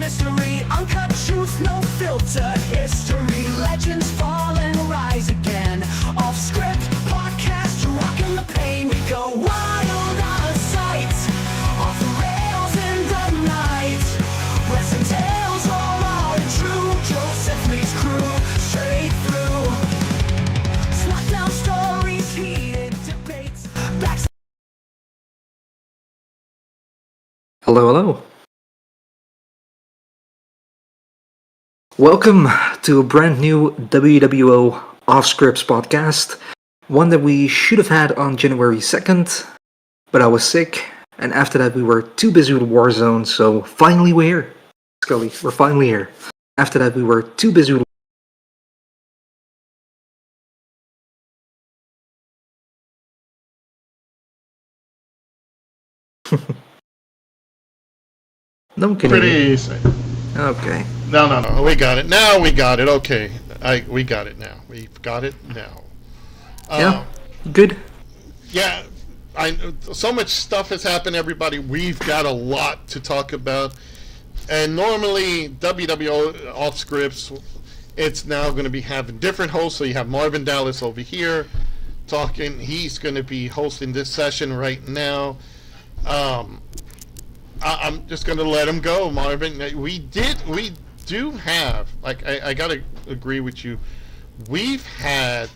mystery, uncut truth, no filter. History, legends fall and rise again. Off script, podcast, rocking the pain. We go wild on sight, off the rails in the night. Wrestling tales, all raw and true. Joseph Lee's crew, straight through. SmackDown stories, heated debates. Hello, hello. Welcome to a brand new WWO Off Scripts podcast. One that we should have had on January 2nd, but I was sick, and after that we were too busy with Warzone, so finally we're here. Scully, we're finally here. After that we were too busy with No one can Pretty hear you. easy. Okay. No. We got it. Now we got it. Okay. We got it now. We've got it now. Yeah. Good. Yeah. So much stuff has happened, everybody. We've got a lot to talk about. And normally, WWO Off Scripts, it's now going to be having different hosts. So you have Marvin Dallas over here talking. He's going to be hosting this session right now. I'm just going to let him go, Marvin. We do have, like, I got to agree with you. We've had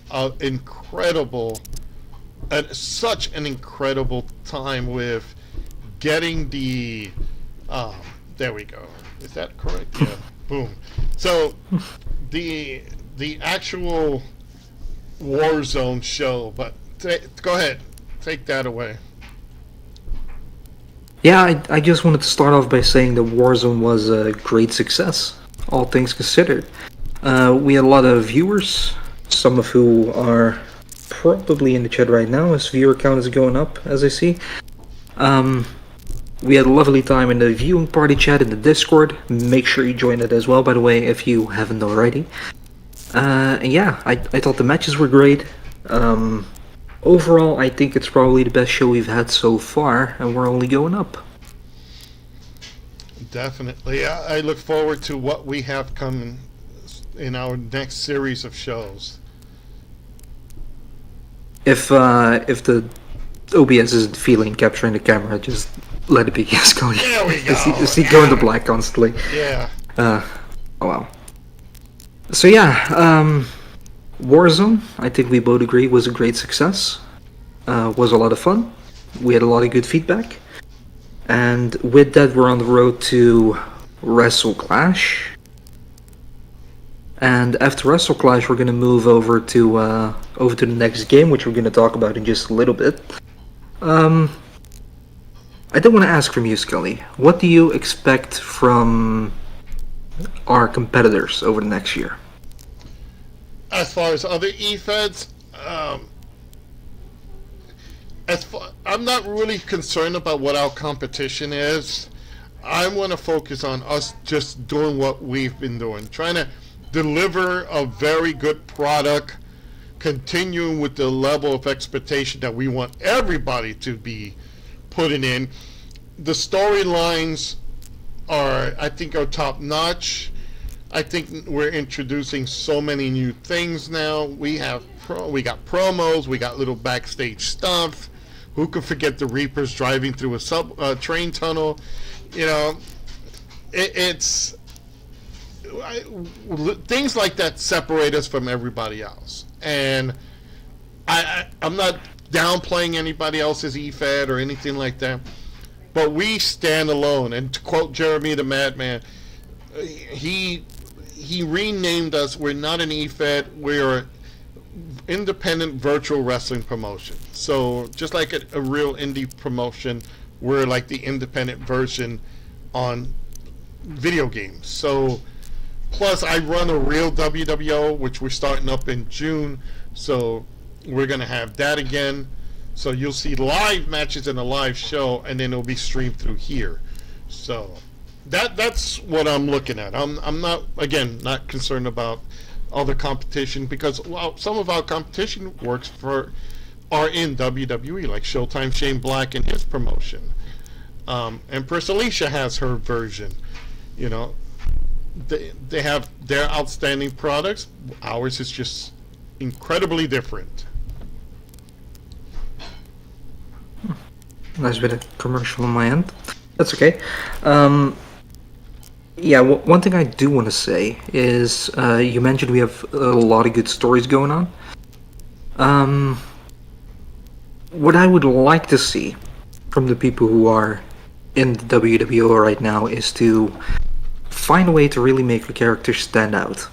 such an incredible time with getting the, there we go. Is that correct? Yeah. Boom. So, the actual Warzone show, but go ahead. Take that away. Yeah, I just wanted to start off by saying that Warzone was a great success, all things considered. We had a lot of viewers, some of who are probably in the chat right now, as viewer count is going up, as I see. We had a lovely time in the viewing party chat in the Discord. Make sure you join it as well, by the way, if you haven't already. And yeah, I thought the matches were great. Overall, I think it's probably the best show we've had so far, and we're only going up. Definitely. I look forward to what we have coming in our next series of shows. If the OBS isn't feeling capturing the camera, just let it be. Yes, go. There we go. Just see go into black constantly. Yeah. Oh wow. So yeah, Warzone, I think we both agree, was a great success. Was a lot of fun. We had a lot of good feedback. And with that, we're on the road to Wrestle Clash. And after Wrestle Clash, we're going to move over to the next game, which we're going to talk about in just a little bit. I did want to ask from you, Scully, what do you expect from our competitors over the next year? As far as other eFeds, I'm not really concerned about what our competition is. I want to focus on us just doing what we've been doing, trying to deliver a very good product, continuing with the level of expectation that we want everybody to be putting in. The storylines I think, are top notch. I think we're introducing so many new things now. We got promos, we got little backstage stuff. Who could forget the Reapers driving through a train tunnel? You know, it's things like that separate us from everybody else. And I'm not downplaying anybody else's eFed or anything like that, but we stand alone. And to quote Jeremy the Madman, he renamed us. We're not an eFed. We're an independent virtual wrestling promotion. So just like a real indie promotion, we're like the independent version on video games. So plus I run a real WWO, which we're starting up in June. So we're going to have that again. So you'll see live matches in a live show, and then it'll be streamed through here. So that's what I'm looking at. I'm not, again, not concerned about other competition, because some of our competition are in WWE, like Showtime Shane Black and his promotion. And Pris Alicia has her version. You know, they have their outstanding products. Ours is just incredibly different. Nice bit of commercial on my end. That's okay. Yeah, one thing I do want to say is you mentioned we have a lot of good stories going on. What I would like to see from the people who are in the WWO right now is to find a way to really make a character stand out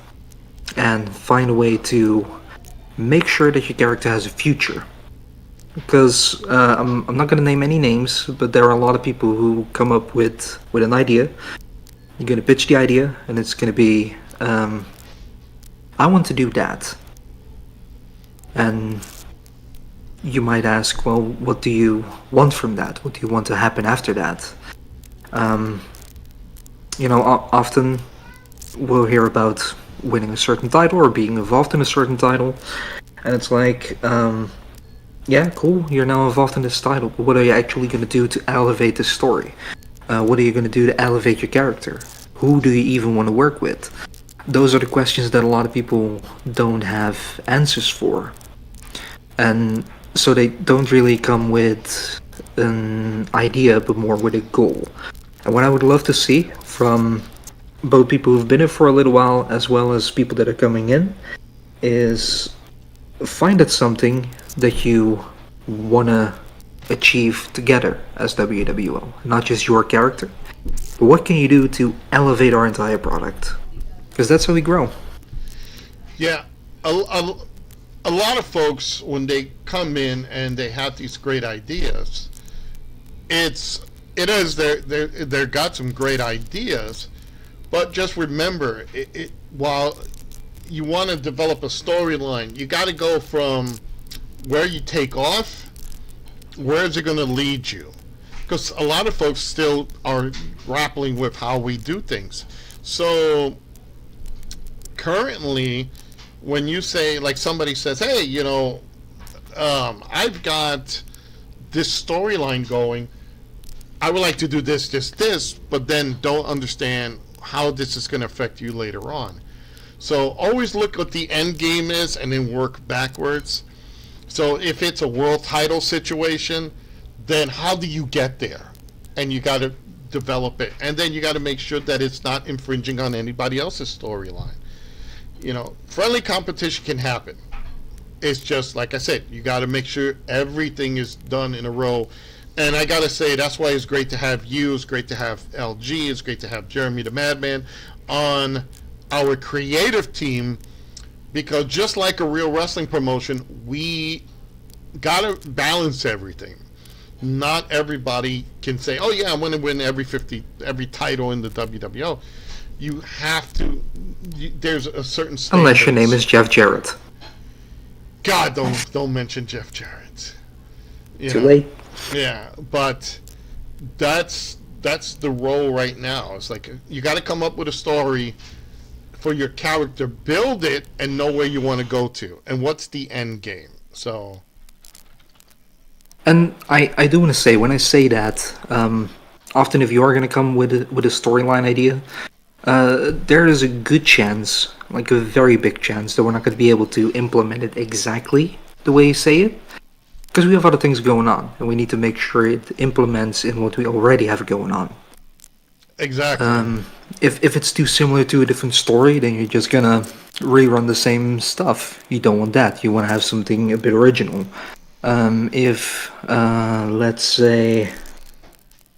and find a way to make sure that your character has a future. Because I'm not going to name any names, but there are a lot of people who come up with an idea. You're going to pitch the idea, and it's going to be, I want to do that. And you might ask, well, what do you want from that? What do you want to happen after that? Often we'll hear about winning a certain title or being involved in a certain title, and it's like, yeah, cool, you're now involved in this title, but what are you actually going to do to elevate the story? What are you going to do to elevate your character? Who do you even want to work with? Those are the questions that a lot of people don't have answers for. And so they don't really come with an idea, but more with a goal. And what I would love to see from both people who've been in for a little while, as well as people that are coming in, is find out something that you want to achieve together as WWO. Not just your character, but what can you do to elevate our entire product? Because that's how we grow. Yeah, a lot of folks, when they come in and they have these great ideas, it is they're got some great ideas, but just remember, while you want to develop a storyline, you got to go from where you take off, where is it going to lead you? Because a lot of folks still are grappling with how we do things. So currently, when you say, like somebody says, hey, I've got this storyline going, I would like to do this, but then don't understand how this is going to affect you later on. So always look what the end game is and then work backwards. So if it's a world title situation, then how do you get there? And you got to develop it. And then you got to make sure that it's not infringing on anybody else's storyline. Friendly competition can happen. It's just, like I said, you got to make sure everything is done in a row. And I got to say, that's why it's great to have you, it's great to have LG, it's great to have Jeremy the Madman on our creative team, because just like a real wrestling promotion, we got to balance everything. Not everybody can say, oh yeah, I'm going to win every title in the WWO. You have to, there's a certain standard. Unless your name is Jeff Jarrett. God, don't mention Jeff Jarrett. Too late. Yeah, but that's the role right now. It's like you got to come up with a story for your character, build it, and know where you want to go to, and what's the end game. So, and I do want to say, when I say that, often if you are going to come with a storyline idea, there is a good chance, like a very big chance, that we're not going to be able to implement it exactly the way you say it. Because we have other things going on, and we need to make sure it implements in what we already have going on. Exactly. If it's too similar to a different story, then you're just gonna rerun the same stuff. You don't want that. You want to have something a bit original. If let's say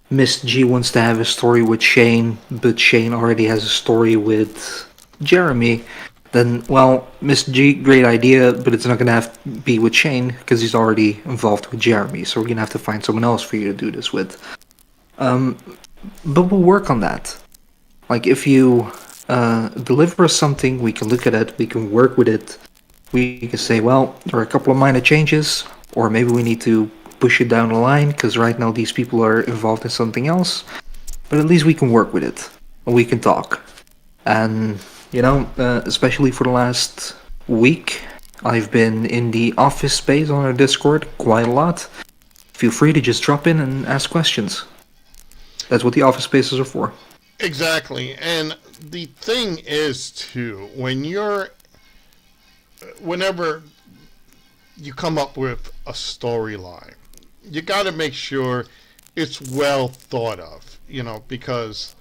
Miss G wants to have a story with Shane, but Shane already has a story with Jeremy, then, well, Miss G, great idea, but it's not going to have to be with Shane, because he's already involved with Jeremy, so we're going to have to find someone else for you to do this with. But we'll work on that. Like, if you deliver us something, we can look at it, we can work with it, we can say, well, there are a couple of minor changes, or maybe we need to push it down the line, because right now these people are involved in something else, but at least we can work with it, and we can talk. And especially for the last week, I've been in the office space on our Discord quite a lot. Feel free to just drop in and ask questions. That's what the office spaces are for. Exactly. And the thing is, too, whenever you come up with a storyline, you got to make sure it's well thought of, because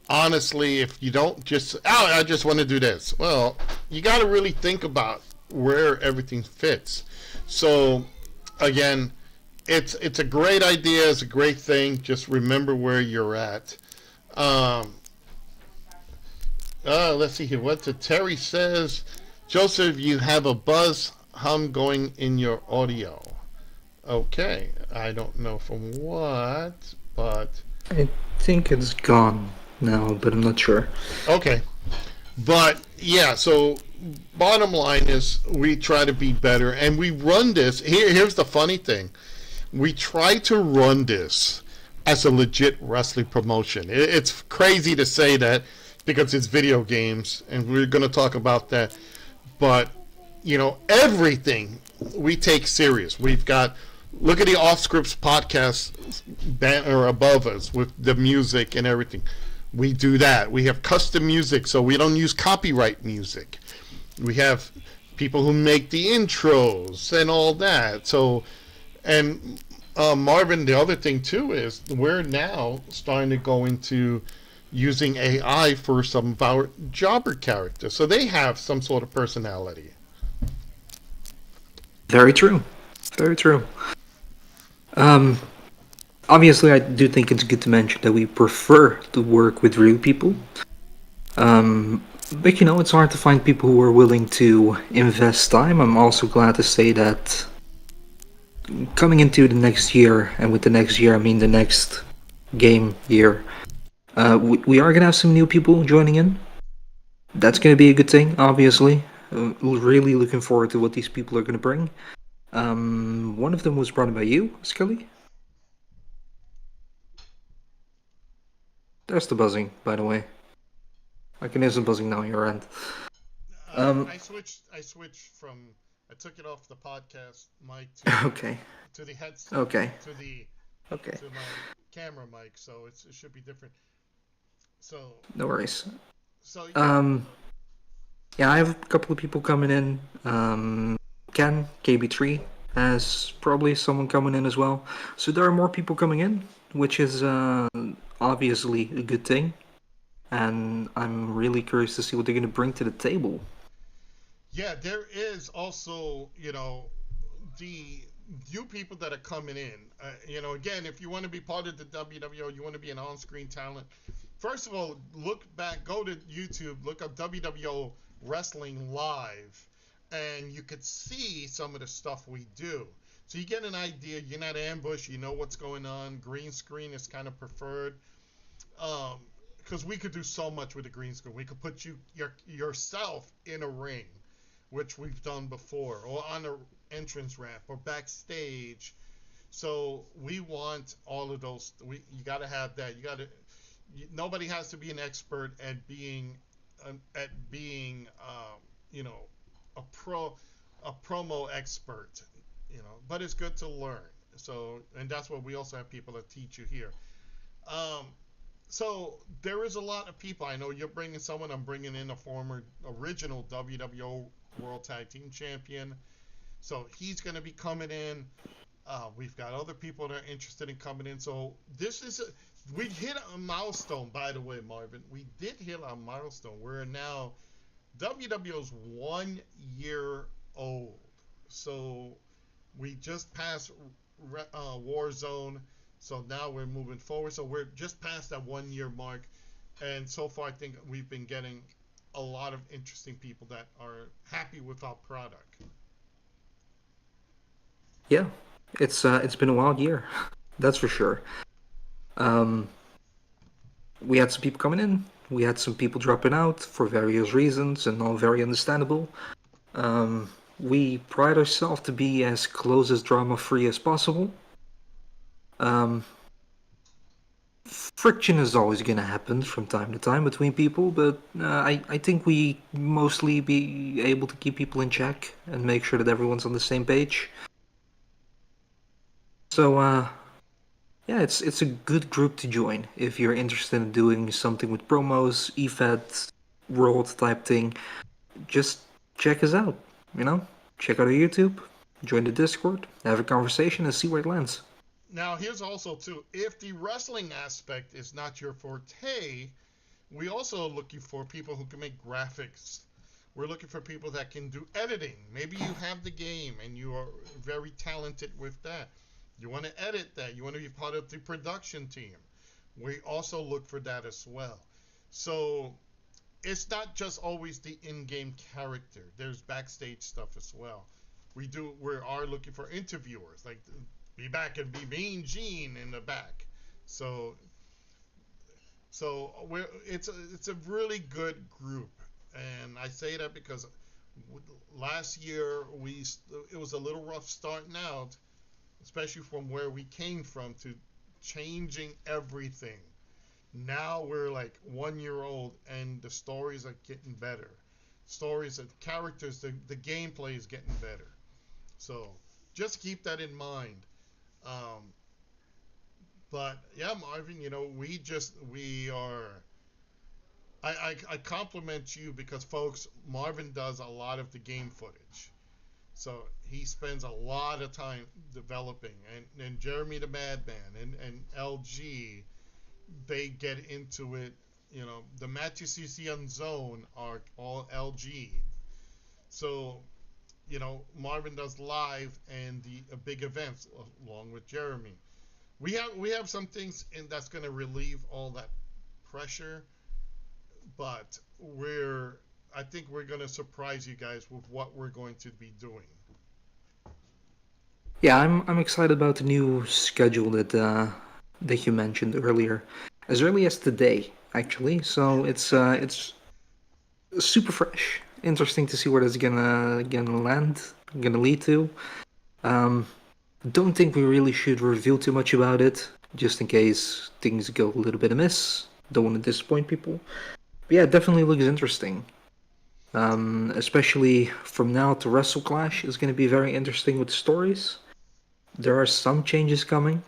honestly, if you don't just, I just want to do this, well, you got to really think about where everything fits. So, again, it's a great idea, it's a great thing. Just remember where you're at. Um, let's see here. What the Terry says, Joseph, you have a buzz hum going in your audio. Okay, I don't know from what, but I think it's gone now, but I'm not sure. okay. But yeah, so bottom line is we try to be better, and we run this. Here's the funny thing: we try to run this as a legit wrestling promotion. It's crazy to say that because it's video games, and we're going to talk about that. But everything we take serious. We've got, look at the Off Scripts podcast banner above us with the music and everything. We do that. We have custom music, so we don't use copyright music. We have people who make the intros and all that. So, and Marvin, the other thing too is we're now starting to go into using AI for some of our jobber characters, so they have some sort of personality. Very true. Very true. Obviously, I do think it's good to mention that we prefer to work with real people. But it's hard to find people who are willing to invest time. I'm also glad to say that coming into the next year, and with the next year I mean the next game year, we are gonna have some new people joining in. That's gonna be a good thing, obviously. Really looking forward to what these people are gonna bring. One of them was brought in by you, Scully. There's the buzzing, by the way. I can hear some buzzing now on your end. I switched from, I took it off the podcast mic Okay. to the headset, Okay. to my camera mic, so it should be different. So No worries. yeah. Yeah, I have a couple of people coming in. Ken, KB3, has probably someone coming in as well. So there are more people coming in, which is obviously a good thing. And I'm really curious to see what they're going to bring to the table. Yeah, there is also, the new people that are coming in. Again, if you want to be part of the WWO, you want to be an on-screen talent. First of all, go to YouTube, look up WWO Wrestling Live, and you could see some of the stuff we do. So you get an idea. You're not ambushed. You know what's going on. Green screen is kind of preferred. Because we could do so much with a green screen. We could put yourself in a ring, which we've done before, or on an entrance ramp, or backstage. So we want all of those. You got to have that. Nobody has to be an expert at being a promo expert, But it's good to learn. So, and that's what we also have people that teach you here. So there is a lot of people. I know you're bringing someone. I'm bringing in a former original WWO World Tag Team Champion. So he's going to be coming in. We've got other people that are interested in coming in. So we hit a milestone, by the way, Marvin. We did hit a milestone. We're now WWO's 1 year old. So we just passed Warzone. So now we're moving forward. So we're just past that 1 year mark. And so far, I think we've been getting a lot of interesting people that are happy with our product. Yeah, it's been a wild year, that's for sure. We had some people coming in. We had some people dropping out for various reasons, and all very understandable. We pride ourselves to be as close as drama-free as possible. Friction is always going to happen from time to time between people, but I think we mostly be able to keep people in check and make sure that everyone's on the same page. So, yeah, it's a good group to join if you're interested in doing something with promos, EFET, world type thing. Just check us out. You know, check out our YouTube, join the Discord, have a conversation, and see where it lands. Now, here's also too, if the wrestling aspect is not your forte, we also are looking for people who can make graphics. We're looking for people that can do editing. Maybe you have the game and you are very talented with that. You want to edit that. You want to be part of the production team. We also look for that as well. So it's not just always the in-game character. There's backstage stuff as well. We are looking for interviewers, like be back and be Mean Gene in the back. So it's a really good group, and I say that because last year it was a little rough starting out, especially from where we came from to changing everything. Now we're like 1 year old, and the stories are getting better. Stories and characters, the gameplay is getting better. So just keep that in mind. Um, but yeah, Marvin, we are. I compliment you because, folks, Marvin does a lot of the game footage. So he spends a lot of time developing. And Jeremy the Madman and LG, they get into it. The matches you see on Zone are all LG. So, Marvin does live and the big events along with Jeremy. We have some things that's going to relieve all that pressure, but I think we're going to surprise you guys with what we're going to be doing. Yeah, I'm excited about the new schedule that you mentioned earlier, as early as today, actually. So it's super fresh. Interesting to see where that's gonna land, gonna lead to. Um, don't think we really should reveal too much about it, just in case things go a little bit amiss. Don't want to disappoint people. But yeah, it definitely looks interesting. Especially from now to Wrestle Clash is going to be very interesting with the stories. There are some changes coming,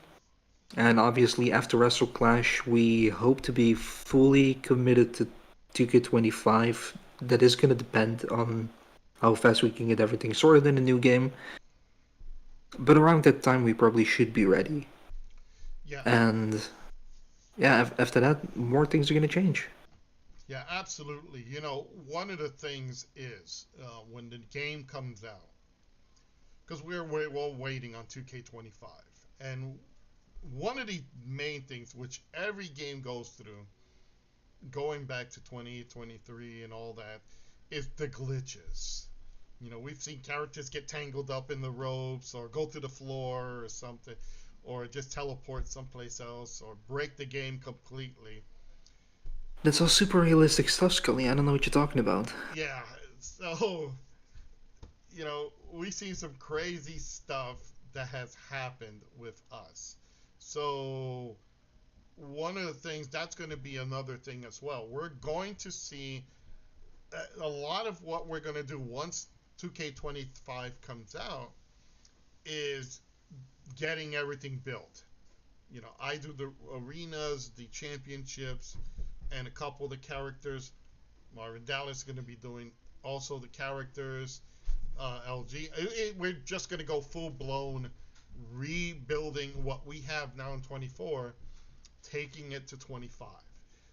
and obviously after Wrestle Clash, we hope to be fully committed to 2K25. That is going to depend on how fast we can get everything sorted in the new game. But around that time, we probably should be ready. Yeah, And yeah, after that, more things are going to change. yeah, absolutely. One of the things is when the game comes out, because we're all waiting on 2K25, and one of the main things which every game goes through, going back to 2023 and all that, is the glitches. We've seen characters get tangled up in the ropes or go to the floor or something, or just teleport someplace else or break the game completely. That's all super realistic stuff, Scully. I don't know what you're talking about. Yeah, so, we've seen some crazy stuff that has happened with us. So, one of the things that's going to be another thing as well. We're going to see a lot of what we're going to do once 2K25 comes out is getting everything built. I do the arenas, the championships, and a couple of the characters. Marvin Dallas is going to be doing also the characters. LG. We're just going to go full blown rebuilding what we have now in 24, taking it to 25.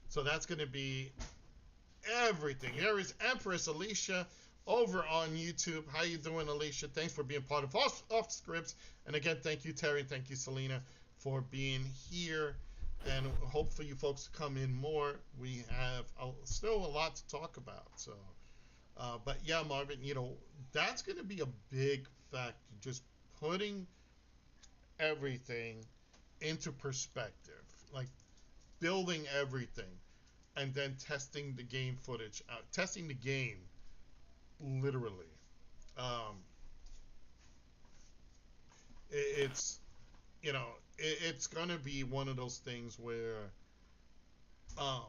So that's going to be everything. Here is Empress Alicia over on YouTube. How you doing, Alicia? Thanks for being part of Off Scripts. And again, thank you, Terry, and thank you, Selena, for being here. And hope for you folks to come in more. We have still a lot to talk about. So, but yeah, Marvin, that's going to be a big factor. Just putting everything into perspective, like building everything, and then testing the game footage out, testing the game literally. Um, it's it's gonna be one of those things where um,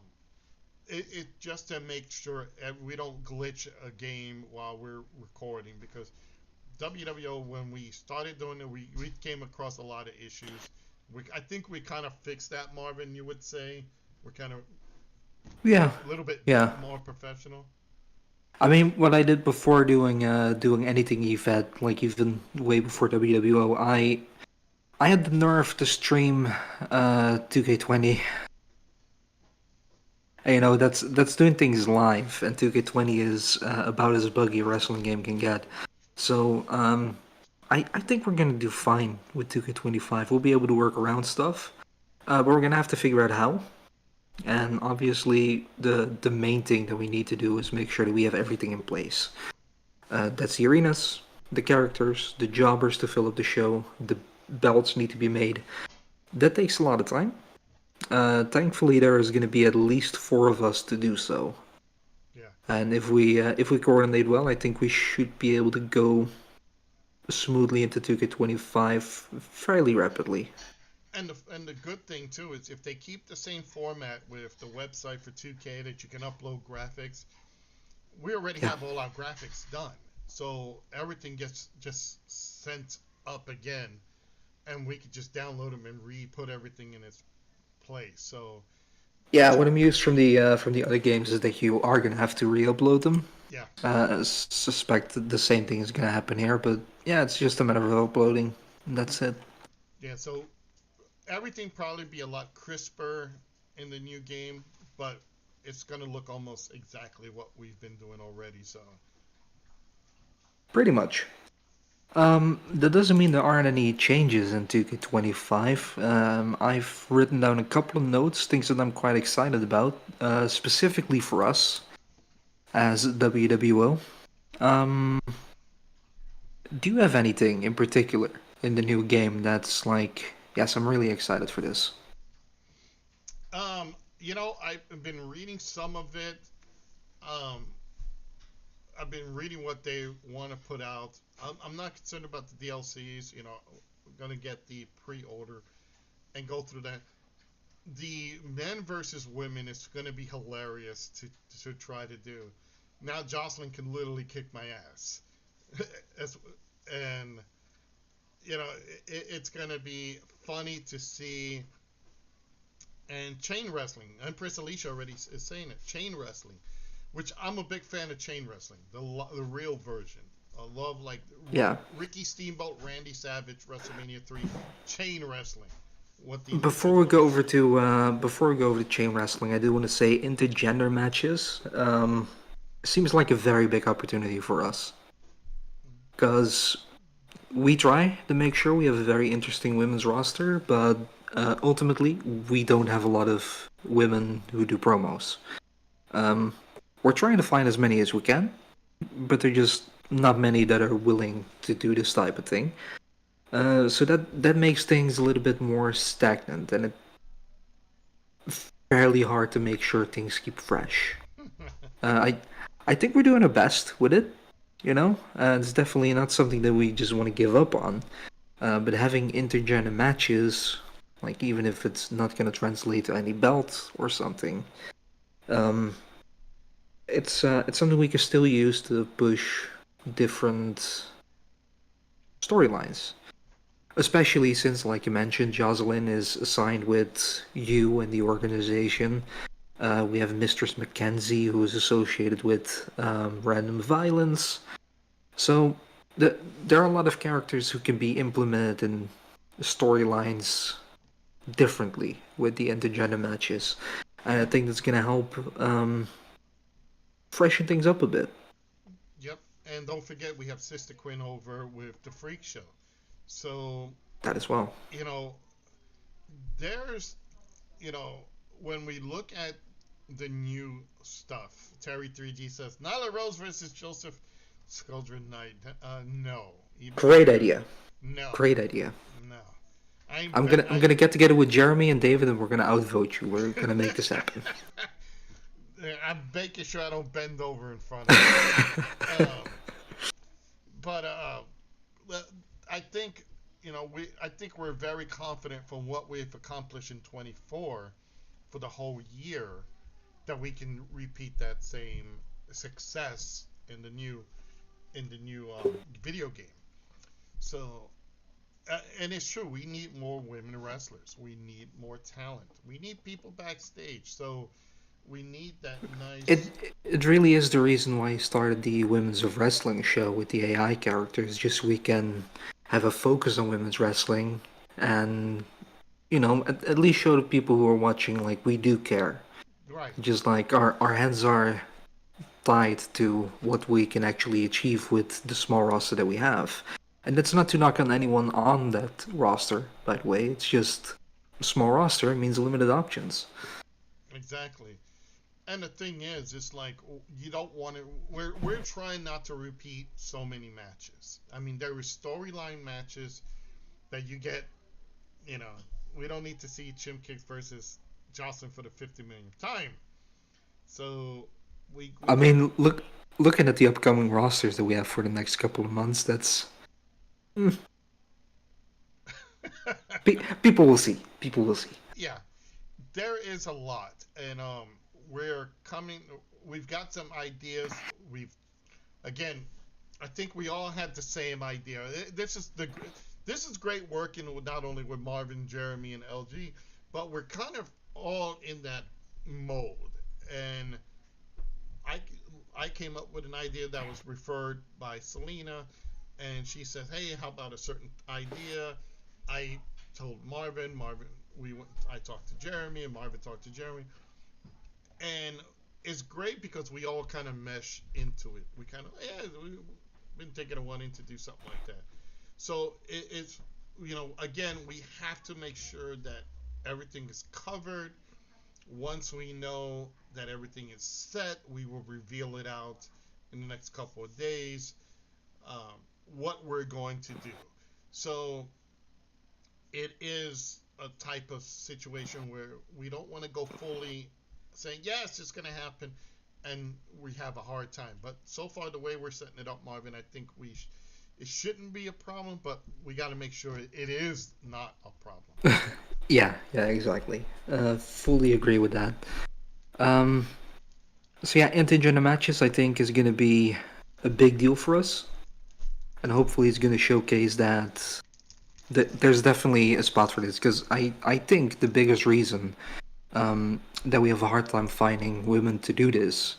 it just to make sure we don't glitch a game while we're recording, because WWO, when we started doing it, we came across a lot of issues I think we kind of fixed that, Marvin. You would say we're kind of Yeah, a little bit yeah. more professional. I mean, what I did before doing anything EFED, like even way before WWO, I had the nerve to stream 2K20. And, that's doing things live, and 2K20 is about as buggy a wrestling game can get. So I think we're gonna do fine with 2K25. We'll be able to work around stuff, but we're gonna have to figure out how. And obviously, the main thing that we need to do is make sure that we have everything in place. That's the arenas, the characters, the jobbers to fill up the show, the belts need to be made. That takes a lot of time. Thankfully, there is going to be at least four of us to do so. Yeah. And if we coordinate well, I think we should be able to go smoothly into 2K25 fairly rapidly. And the good thing too is if they keep the same format with the website for 2K that you can upload graphics, we already Yeah. have all our graphics done. So everything gets just sent up again, and we could just download them and re-put everything in its place. So Yeah, what I'm used from the other games is that you are gonna have to re-upload them. yeah, Suspect that the same thing is gonna happen here, but yeah, it's just a matter of uploading. And that's it. yeah. So everything probably be a lot crisper in the new game, but it's gonna look almost exactly what we've been doing already. So Pretty much. That doesn't mean there aren't any changes in 2K25. I've written down a couple of notes, things that I'm quite excited about, specifically for us as WWO. Um, do you have anything in particular in the new game that's like, yes, I'm really excited for this? I've been reading some of it. Um, I've been reading what they want to put out. I'm not concerned about the DLCs. I'm gonna get the pre-order and go through that. The men versus women is gonna be hilarious to try to do. Now Jocelyn can literally kick my ass, and it's gonna be funny to see. And chain wrestling, Empress Alicia already is saying it. Chain wrestling, which I'm a big fan of chain wrestling, the real version. I love like Yeah. Ricky Steamboat, Randy Savage, WrestleMania 3, chain wrestling. What the Before we go over to chain wrestling, I do want to say intergender matches. Seems like a very big opportunity for us because we try to make sure we have a very interesting women's roster, but ultimately we don't have a lot of women who do promos. Um, we're trying to find as many as we can, but there are just not many that are willing to do this type of thing. So that makes things a little bit more stagnant, and it's fairly hard to make sure things keep fresh. I think we're doing our best with it. It's definitely not something that we just want to give up on. But having intergender matches, like even if it's not going to translate to any belt or something, um, it's something we can still use to push different storylines. Especially since, like you mentioned, Jocelyn is assigned with you and the organization. We have Mistress Mackenzie, who is associated with random violence. So there are a lot of characters who can be implemented in storylines differently with the intergender matches. And I think that's going to help freshen things up a bit. Yep, and don't forget we have Sister Quinn over with the Freak Show. So That as well. you know, there's you know when we look at the new stuff, Terry 3G says Nyla Rose versus Joseph Skuldrin Knight. No. Great idea. No. Great idea. No. I'm gonna get together with Jeremy and David, and we're gonna outvote you. We're gonna make this happen. I'm making sure I don't bend over in front of you. But I think I think we're very confident from what we've accomplished in 24 for the whole year that we can repeat that same success in the new video game. So And it's true. We need more women wrestlers. We need more talent. We need people backstage. So we need that nice. It really is the reason why I started the Women's of Wrestling show with the AI characters, just so we can have a focus on women's wrestling and, at least show the people who are watching, like, we do care. Right. Just like our hands are tied to what we can actually achieve with the small roster that we have. And that's not to knock on anyone on that roster, by the way. It's just a small roster means limited options. Exactly. And the thing is, it's like you don't want to. We're trying not to repeat so many matches. I mean, there were storyline matches that you get. You know, we don't need to see Chim Kicks versus Jocelyn for the 50 millionth time. So we I want. mean, looking at the upcoming rosters that we have for the next couple of months, that's people will see. People will see. Yeah, there is a lot, and we're coming. We've got some ideas. We've again, I think we all had the same idea. This is great working with not only with Marvin, Jeremy, and LG, but we're kind of all in that mode. And I I came up with an idea that was referred by Selena, and she said, "Hey, how about a certain idea?" I told Marvin. I talked to Jeremy, and Marvin talked to Jeremy, and it's great because we all kind of mesh into it. We kind of we've been thinking of wanting to do something like that. So it's again we have to make sure that everything is covered. Once we know that everything is set, we will reveal it out in the next couple of days. Um, what we're going to do. So it is a type of situation where we don't want to go fully saying yes, it's going to happen, and we have a hard time. But so far, the way we're setting it up, Marvin, I think it shouldn't be a problem, but we got to make sure it is not a problem. Yeah, exactly. Fully agree with that. Um, so yeah, intergender matches I think is gonna be a big deal for us, and hopefully it's gonna showcase that there's definitely a spot for this because I think the biggest reason that we have a hard time finding women to do this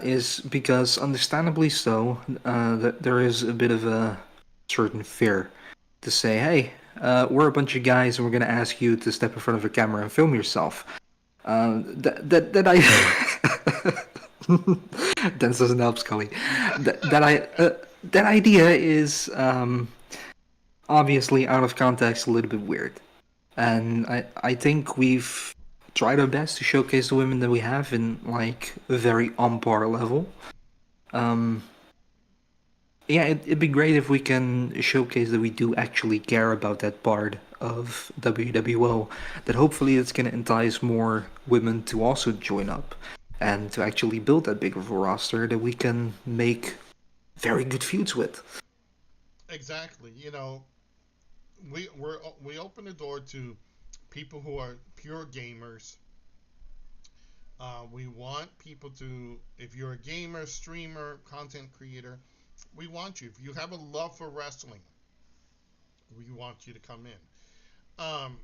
is because, understandably so, that there is a bit of a certain fear to say, "Hey, we're a bunch of guys, and we're gonna ask you to step in front of a camera and film yourself." That I that doesn't help, Scully. That idea is obviously out of context, a little bit weird, and I think we've tried our best to showcase the women that we have in like a very on par level. Um, yeah, it'd be great if we can showcase that we do actually care about that part of WWO. That hopefully it's gonna entice more women to also join up and to actually build that big of a roster that we can make very good feuds with. Exactly. We open the door to people who are pure gamers. We want people to, if you're a gamer, streamer, content creator, we want you. If you have a love for wrestling, we want you to come in.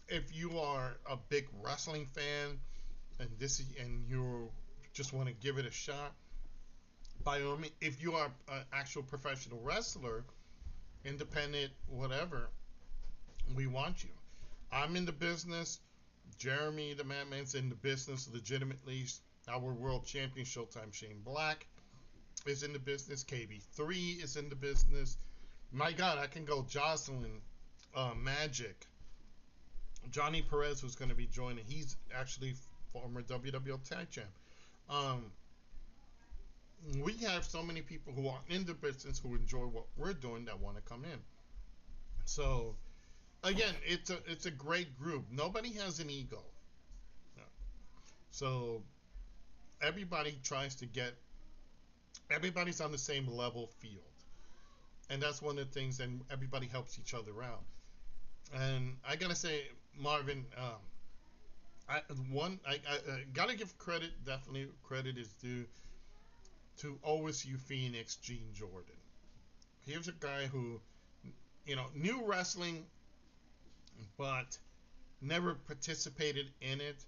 If you are a big wrestling fan and you just want to give it a shot, by all means, if you are an actual professional wrestler, independent, whatever, we want you. I'm in the business. Jeremy, the Madman's in the business legitimately. Our world champion, Showtime Shane Black, is in the business. KB3 is in the business. My God, I can go Jocelyn, Magic, Johnny Perez, who's going to be joining. He's actually former WWL Tag Champ. Um, we have so many people who are in the business who enjoy what we're doing that want to come in. So again, it's a great group. Nobody has an ego. No. So everybody tries to get everybody's on the same level field, and that's one of the things. And everybody helps each other out. And I gotta say, Marvin, I gotta give credit. Definitely, credit is due to OSU Phoenix Gene Jordan. Here's a guy who new wrestling, but never participated in it,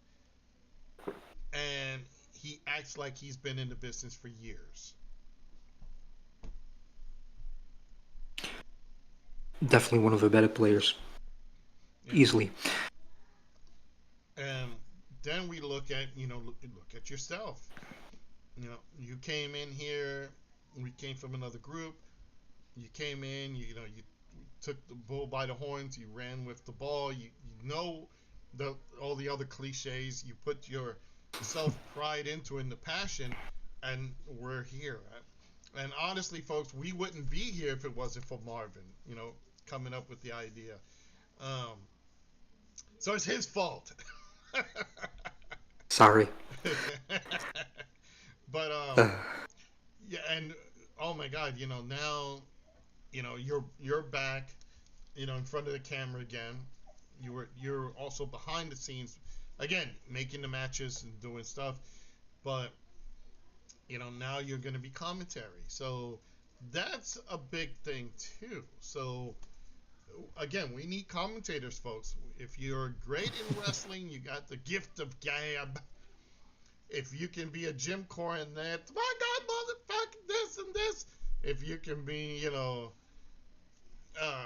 and he acts like he's been in the business for years. Definitely one of the better players, You know, easily. and then we look at look at yourself. You came in here. We came from another group. You came in. You took the bull by the horns. You ran with the ball. You know all the other cliches. You put your self pride into it and the passion, and we're here. And honestly, folks, we wouldn't be here if it wasn't for Marvin. Coming up with the idea. Um, so it's his fault. Sorry. But Uh, yeah, and oh my God, now you're back, in front of the camera again. You're also behind the scenes, again, making the matches and doing stuff. But now you're going to be commentary, so that's a big thing too. So again, we need commentators, folks. If you're great in wrestling, you got the gift of gab. If you can be a Jim Cornette, my God, motherfucker, this and this. If you can be, uh,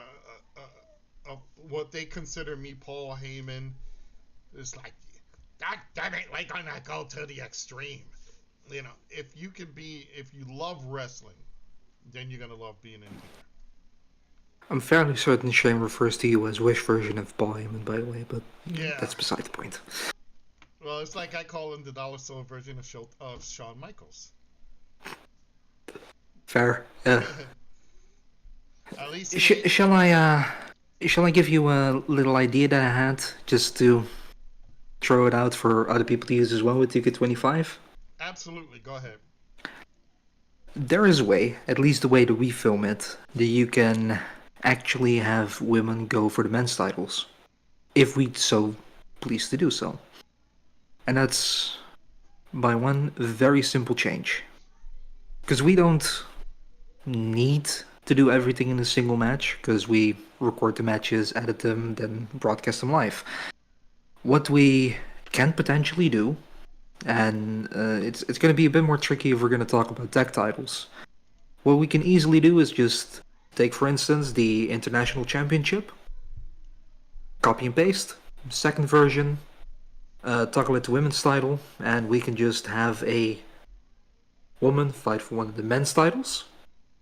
what they consider me, Paul Heyman, it's like, God damn it, we're gonna go to the extreme. If you love wrestling, then you're gonna love being in here. I'm fairly certain Shane refers to you as Wish version of Paul Heyman, by the way, but Yeah. that's beside the point. Well, it's like I call him the dollar store version of Shawn Michaels. Fair. At least Shall I give you a little idea that I had, just to throw it out for other people to use as well with TK25? absolutely, go ahead. There is a way, at least the way that we film it, that you can actually have women go for the men's titles, if we so please to do so. And that's by one very simple change. Because we don't need to do everything in a single match, because we record the matches, edit them, then broadcast them live. What we can potentially do, and it's going to be a bit more tricky if we're going to talk about tag titles. What we can easily do is just take, for instance, the International Championship, copy and paste, second version, toggle it to women's title, and we can just have a woman fight for one of the men's titles,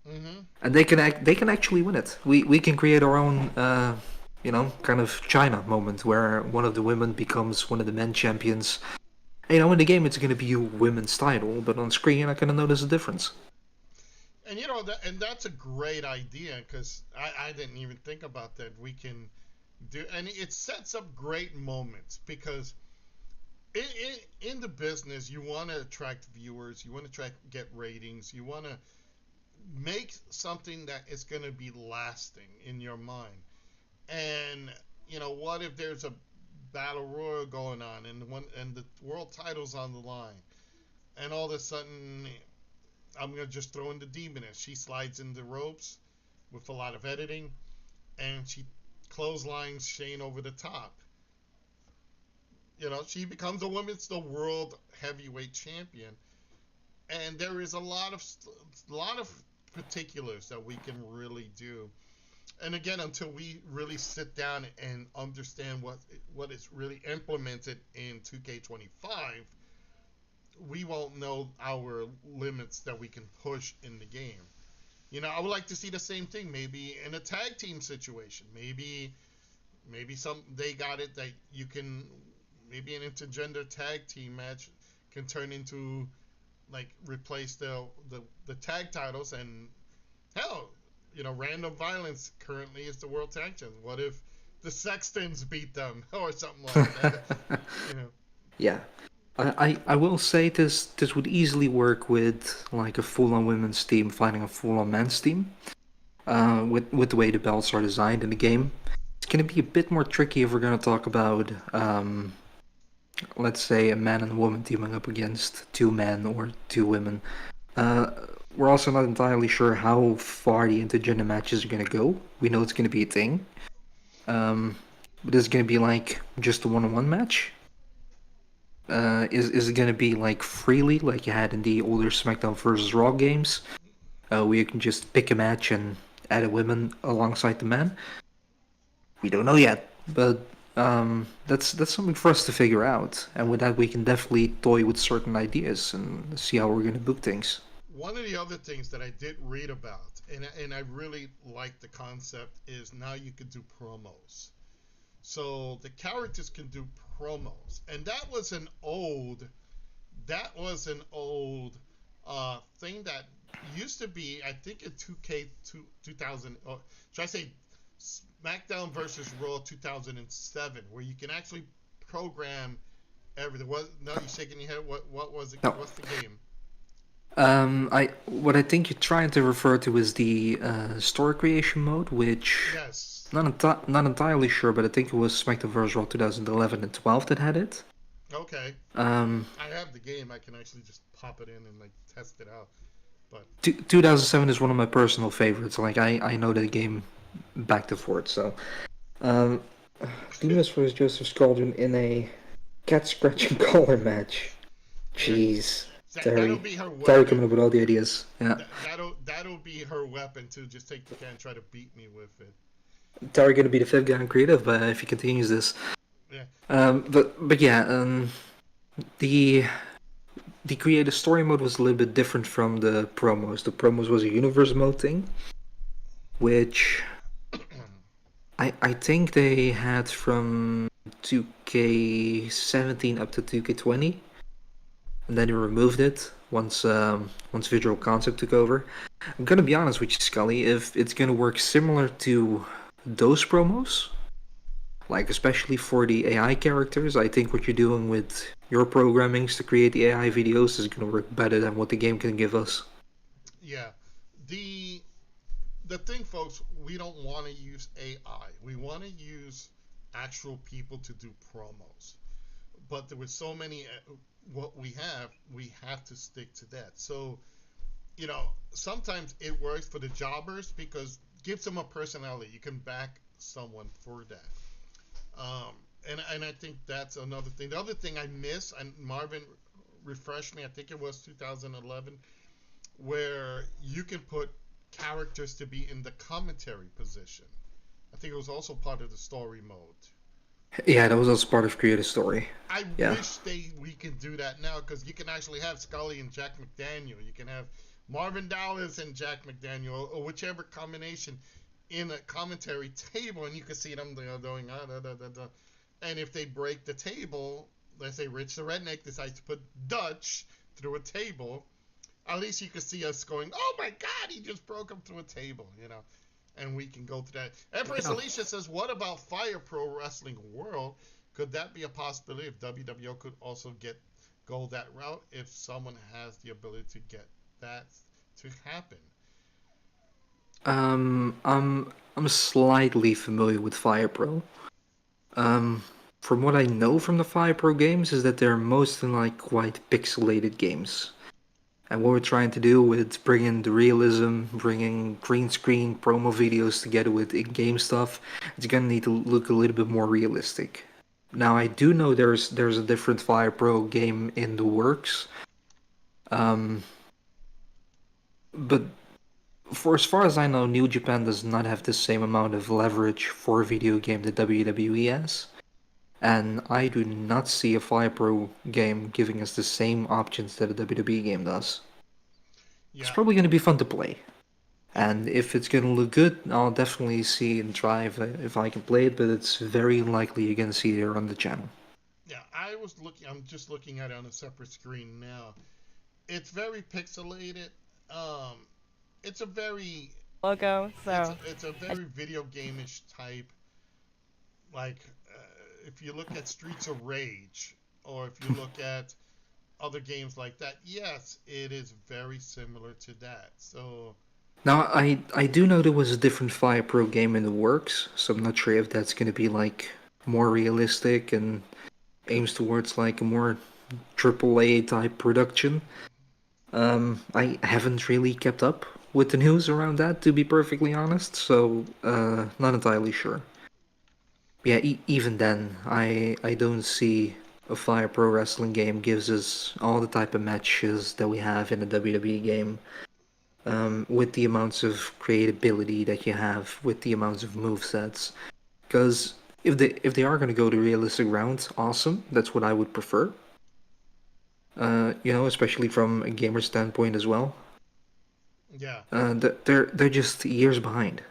Mm-hmm. and they can actually win it. We can create our own kind of China moment where one of the women becomes one of the men champions. In the game it's going to be a women's title, but on screen you're not going to notice a difference. And that's a great idea, because I didn't even think about that. We can do, and it sets up great moments, because in the business you want to attract viewers, you want to get ratings, you want to make something that is going to be lasting in your mind. And what if there's a battle royal going on, and the world title's on the line, and all of a sudden I'm gonna just throw in the demoness. She slides in the ropes with a lot of editing, and she clotheslines Shane over the top. She becomes the world heavyweight champion, and there is a lot of particulars that we can really do. And again, until we really sit down and understand what is really implemented in 2K25, we won't know our limits that we can push in the game. I would like to see the same thing, maybe in a tag team situation. Maybe they got it that you can, maybe an intergender tag team match can turn into, like, replace the tag titles. And hell, Random Violence currently is the world tag champion. What if the Sextons beat them or something like that? Yeah. I will say this would easily work with like a full-on women's team fighting a full-on men's team. With the way the belts are designed in the game, it's gonna be a bit more tricky if we're gonna talk about let's say a man and a woman teaming up against two men or two women. we're also not entirely sure how far the intergender matches are going to go. We know it's going to be a thing. But is it going to be like just a one-on-one match? Is it going to be like freely, like you had in the older SmackDown versus Raw games, where you can just pick a match and add a woman alongside the man? We don't know yet, but that's something for us to figure out. And with that, we can definitely toy with certain ideas and see how we're going to book things. One of the other things that I did read about, and I really like the concept, is now you can do promos. So the characters can do promos, and that was an old thing that used to be, I think, in 2000, or should I say SmackDown versus Raw 2007, where you can actually program everything. No, you're shaking your head. What was it? No. What's the game? What I think you're trying to refer to is the story creation mode, which Yes. not entirely sure, but I think it was SmackDown vs. Raw 2011 and 12 that had it. Okay. Um, I have the game. I can actually just pop it in and like test it out. But 2007 is one of my personal favorites. Like I know that game back to forth. So, Demas vs. Joseph Scaldron in a cat scratching collar match. Jeez, that'll be her Terry weapon. coming up with all the ideas. Yeah, That'll be her weapon to just take the can and try to beat me with it. Terry gonna be the fifth guy in creative, but if he continues this. Yeah. But yeah, the creative story mode was a little bit different from the promos. The promos was a universe mode thing, which I think they had from 2K17 up to 2K20, and then they removed it once Visual Concept took over. I'm gonna be honest with you, Scully. If it's gonna work similar to those promos, like especially for the AI characters, I think what you're doing with your programmings to create the AI videos is going to work better than what the game can give us. Yeah. The thing, folks, we don't want to use AI. We want to use actual people to do promos. But there were so many what we have to stick to that. So, sometimes it works for the jobbers because it gives them a personality. You can back someone for that. And I think that's another thing. The other thing I miss, and Marvin refreshed me, I think it was 2011, where you can put characters to be in the commentary position. I think it was also part of the story mode. Yeah, that was also part of Creative Story. I Yeah. wish we could do that now, because you can actually have Scully and Jack McDaniel. You can have Marvin Dallas and Jack McDaniel, or whichever combination, in a commentary table, and you can see them going and if they break the table, let's say Rich the Redneck decides to put Dutch through a table, at least you can see us going, oh my god, he just broke him through a table, and we can go through that. Empress Alicia says, what about Fire Pro Wrestling World? Could that be a possibility if WWO could also go that route, if someone has the ability to get that to happen? I'm slightly familiar with Fire Pro. From what I know from the Fire Pro games is that they're mostly like quite pixelated games. And what we're trying to do with bringing the realism, bringing green screen promo videos together with in-game stuff, it's gonna need to look a little bit more realistic. Now I do know there's a different Fire Pro game in the works, but for as far as I know, New Japan does not have the same amount of leverage for a video game that WWE has. And I do not see a Fire Pro game giving us the same options that a WWE game does. Yeah. It's probably going to be fun to play. And if it's going to look good, I'll definitely see and try if I can play it, but it's very unlikely you're going to see it here on the channel. Yeah, I'm just looking at it on a separate screen now. It's very pixelated. It's a very logo. So it's a very video game-ish type. Like if you look at Streets of Rage, or if you look at other games like that, yes, it is very similar to that. So now I do know there was a different Fire Pro game in the works, so I'm not sure if that's going to be like more realistic and aims towards like a more AAA type production. I haven't really kept up with the news around that, to be perfectly honest, so not entirely sure. Yeah, even then, I don't see a Fire Pro Wrestling game gives us all the type of matches that we have in a WWE game, with the amounts of creatability that you have, with the amounts of movesets. Because if they are going to go the realistic route, awesome. That's what I would prefer. Especially from a gamer standpoint as well. Yeah. They're just years behind.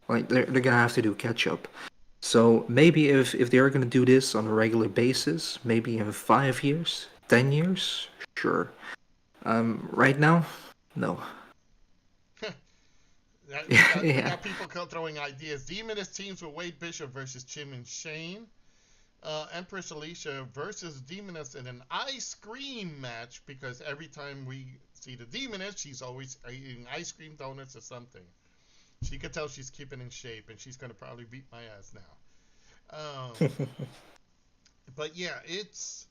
Like they're gonna have to do catch up. So maybe if they are gonna do this on a regular basis, maybe in 5 years, 10 years, sure. Right now, no. We Yeah. got people throwing ideas. Demonist teams with Wade Bishop versus Chim and Shane. Empress Alicia versus Demoness in an ice cream match because every time we see the Demoness, she's always eating ice cream, donuts, or something. She could tell she's keeping in shape, and she's gonna probably beat my ass now. But yeah, it's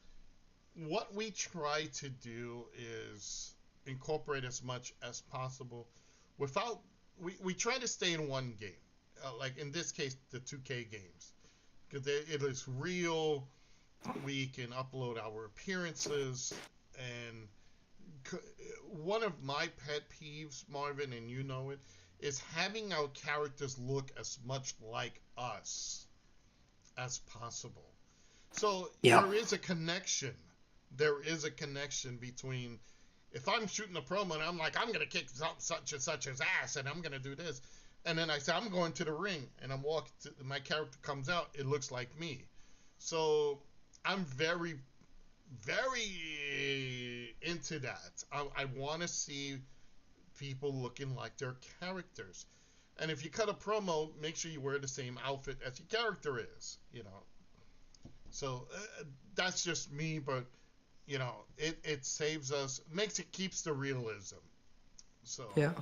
what we try to do is incorporate as much as possible without. We try to stay in one game, like in this case, the 2K games, because it is real. We can upload our appearances, and one of my pet peeves, Marvin, and you know it, is having our characters look as much like us as possible. So Yeah. there is a connection. There is a connection between if I'm shooting a promo and I'm like, I'm gonna kick such and such's ass and I'm gonna do this, and then I say I'm going to the ring and I'm walking, my character comes out, it looks like me. So I'm very, very into that. I want to see people looking like their characters. And if you cut a promo, make sure you wear the same outfit as your character is. So that's just me, but it saves us, keeps the realism. So Yeah.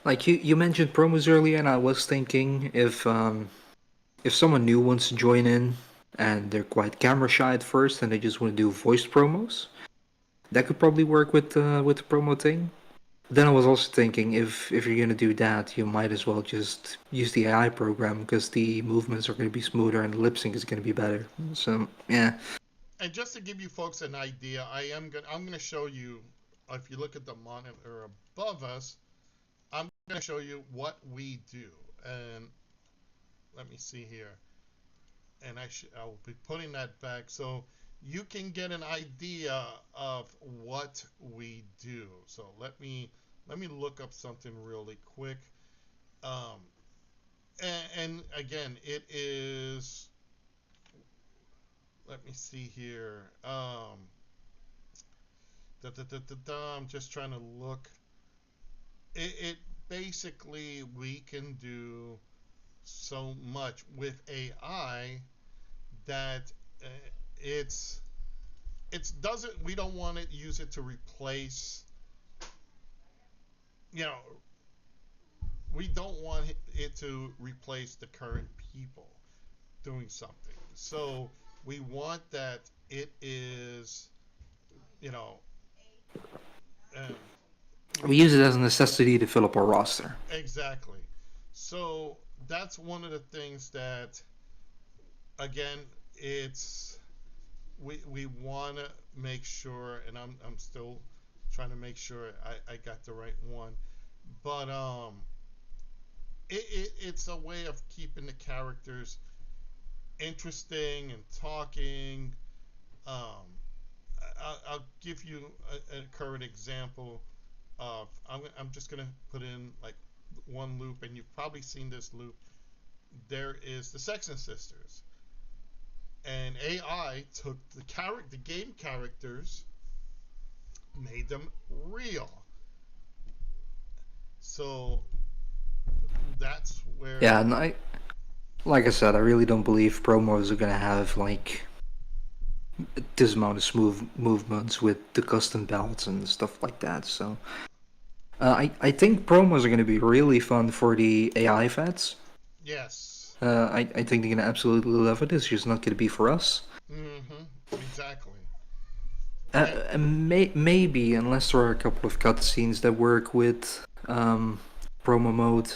Like you mentioned promos earlier, and I was thinking if someone new wants to join in and they're quite camera shy at first and they just want to do voice promos, that could probably work with the promo thing. Then I was also thinking if you're gonna do that, you might as well just use the AI program because the movements are gonna be smoother and the lip sync is gonna be better. So yeah, and just to give you folks an idea, I'm gonna show you, if you look at the monitor above us, I'm gonna show you what we do. And let me see here. And I'll be putting that back so you can get an idea of what we do. So let me look up something really quick. Um, and again, it is. Let me see here. I'm just trying to look. It basically we can do so much with AI that it's doesn't we don't want to use it to replace, you know we don't want it to replace the current people doing something. So we want that it is, you know um, we we use it as a necessity to fill up our roster. exactly. So that's one of the things that, again, it's we want to make sure, and I'm still trying to make sure I got the right one, but it's a way of keeping the characters interesting and talking. Um, I'll give you a current example of, I'm just gonna put in like one loop, and you've probably seen this loop. There is the Sexton Sisters, and AI took the game characters, made them real. So that's Yeah, where, and like I said, I really don't believe promos are gonna have like this amount of smooth movements with the custom belts and stuff like that. So I think promos are gonna be really fun for the AI fans. yes. I think they're gonna absolutely love it. It's just not gonna be for us. Mm-hmm. Exactly. Maybe, unless there are a couple of cutscenes that work with promo mode,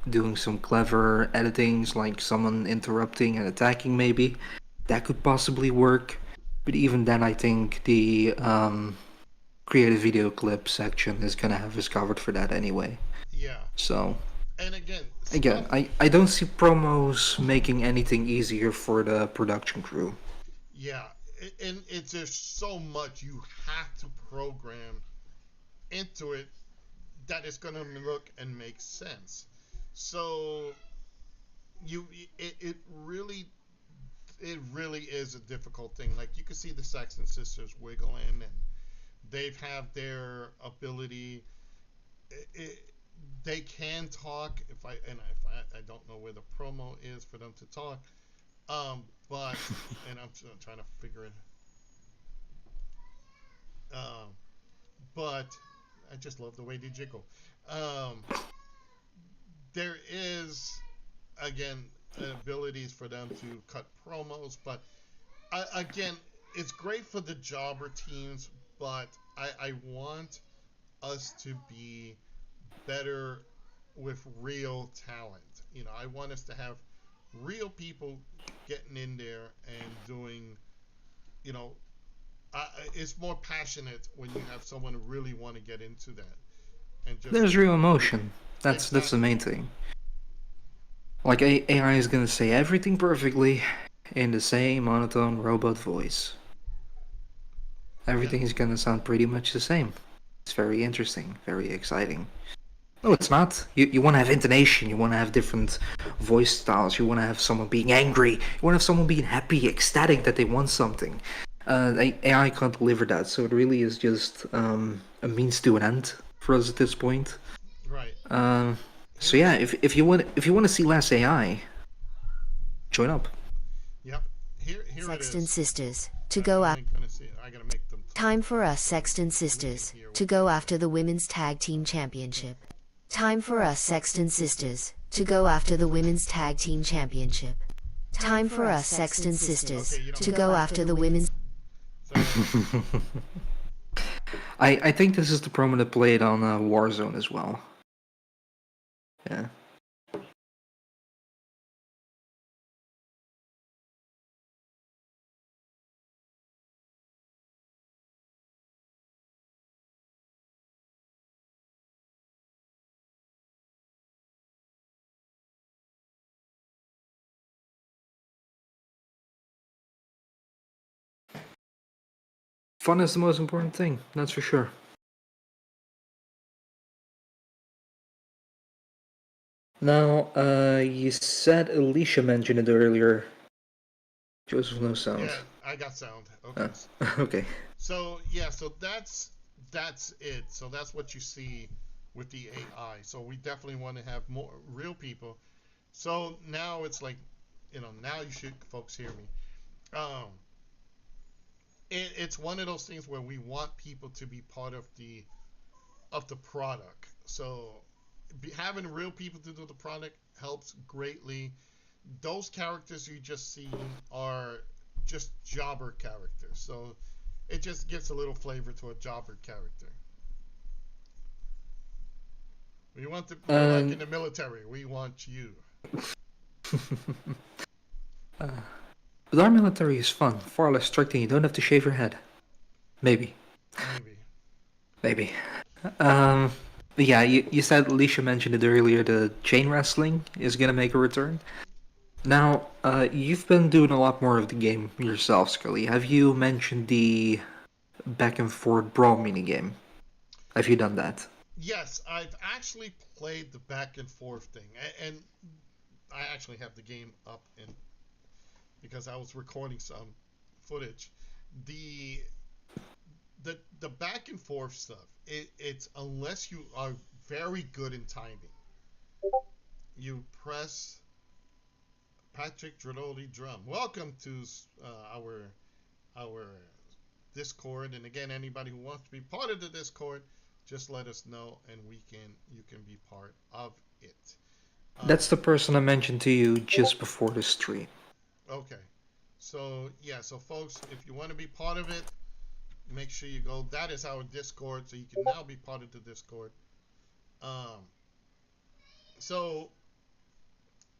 doing some clever editings, like someone interrupting and attacking, maybe that could possibly work. But even then, I think the creative video clip section is gonna have us covered for that anyway. Yeah, So and again, I don't see promos making anything easier for the production crew. yeah, and it's just so much you have to program into it that it's going to look and make sense. So you, it really, it really is a difficult thing. Like you can see the Sexton sisters wiggling, and they've have their ability. It, they can talk. If I don't know where the promo is for them to talk, but and I'm trying to figure it. Um, but I just love the way they jiggle. Um, there is again abilities for them to cut promos, but again, it's great for the jobber teams. But I want us to be better with real talent. You know, I want us to have real people getting in there and doing. You know, it's more passionate when you have someone who really want to get into that and just There's real emotion. That's the exactly. main thing. Like AI is gonna say everything perfectly in the same monotone robot voice. Yeah, Everything is gonna sound pretty much the same. It's very interesting, very exciting. No, it's not. You want to have intonation. You want to have different voice styles. You want to have someone being angry. You want to have someone being happy, ecstatic that they want something. AI can't deliver that, so it really is just a means to an end for us at this point. right. Um, so Here's yeah, if you want to see less AI, join up. yep. Here it Sexton is. Sisters, to I, go I after. ain't gonna see it. I gotta make them. Time for us, Sexton Sisters, to go after the Women's Tag Team Championship. Time for us, Sexton Sisters, to go after the Women's Tag Team Championship. Time for us, Sexton Sisters, to go after the Women's. So I think this is the promo that played on Warzone as well. Yeah. Fun is the most important thing, that's for sure. Now, you said Alicia mentioned it earlier. Joseph, no sound. yeah, I got sound. Okay. Okay. So yeah, so that's it. So that's what you see with the AI. So we definitely want to have more real people. So now it's like, you know, now you should folks hear me. Um, it's one of those things where we want people to be part of the product. So having real people to do the product helps greatly. Those characters you just see are just jobber characters. So it just gives a little flavor to a jobber character. We want to, we're like in Um, the military. We want you. but our military is fun, far less strict, and you don't have to shave your head. Maybe. Maybe. Maybe. Um, but yeah, you said Alicia mentioned it earlier. The chain wrestling is gonna make a return. Now, you've been doing a lot more of the game yourself, Scully. Have you mentioned the back and forth brawl minigame? Have you done that? Yes, I've actually played the back and forth thing, and I actually have the game up and because I was recording some footage. The the back and forth stuff. It's unless you are very good in timing. You press Patrick Dronoli drum. Welcome to our Discord, and again, anybody who wants to be part of the Discord, just let us know, and you can be part of it. That's Um, the person I mentioned to you just before the stream. okay, so yeah, so folks, if you want to be part of it, make sure you go. That is our Discord, so you can now be part of the Discord. Um, so,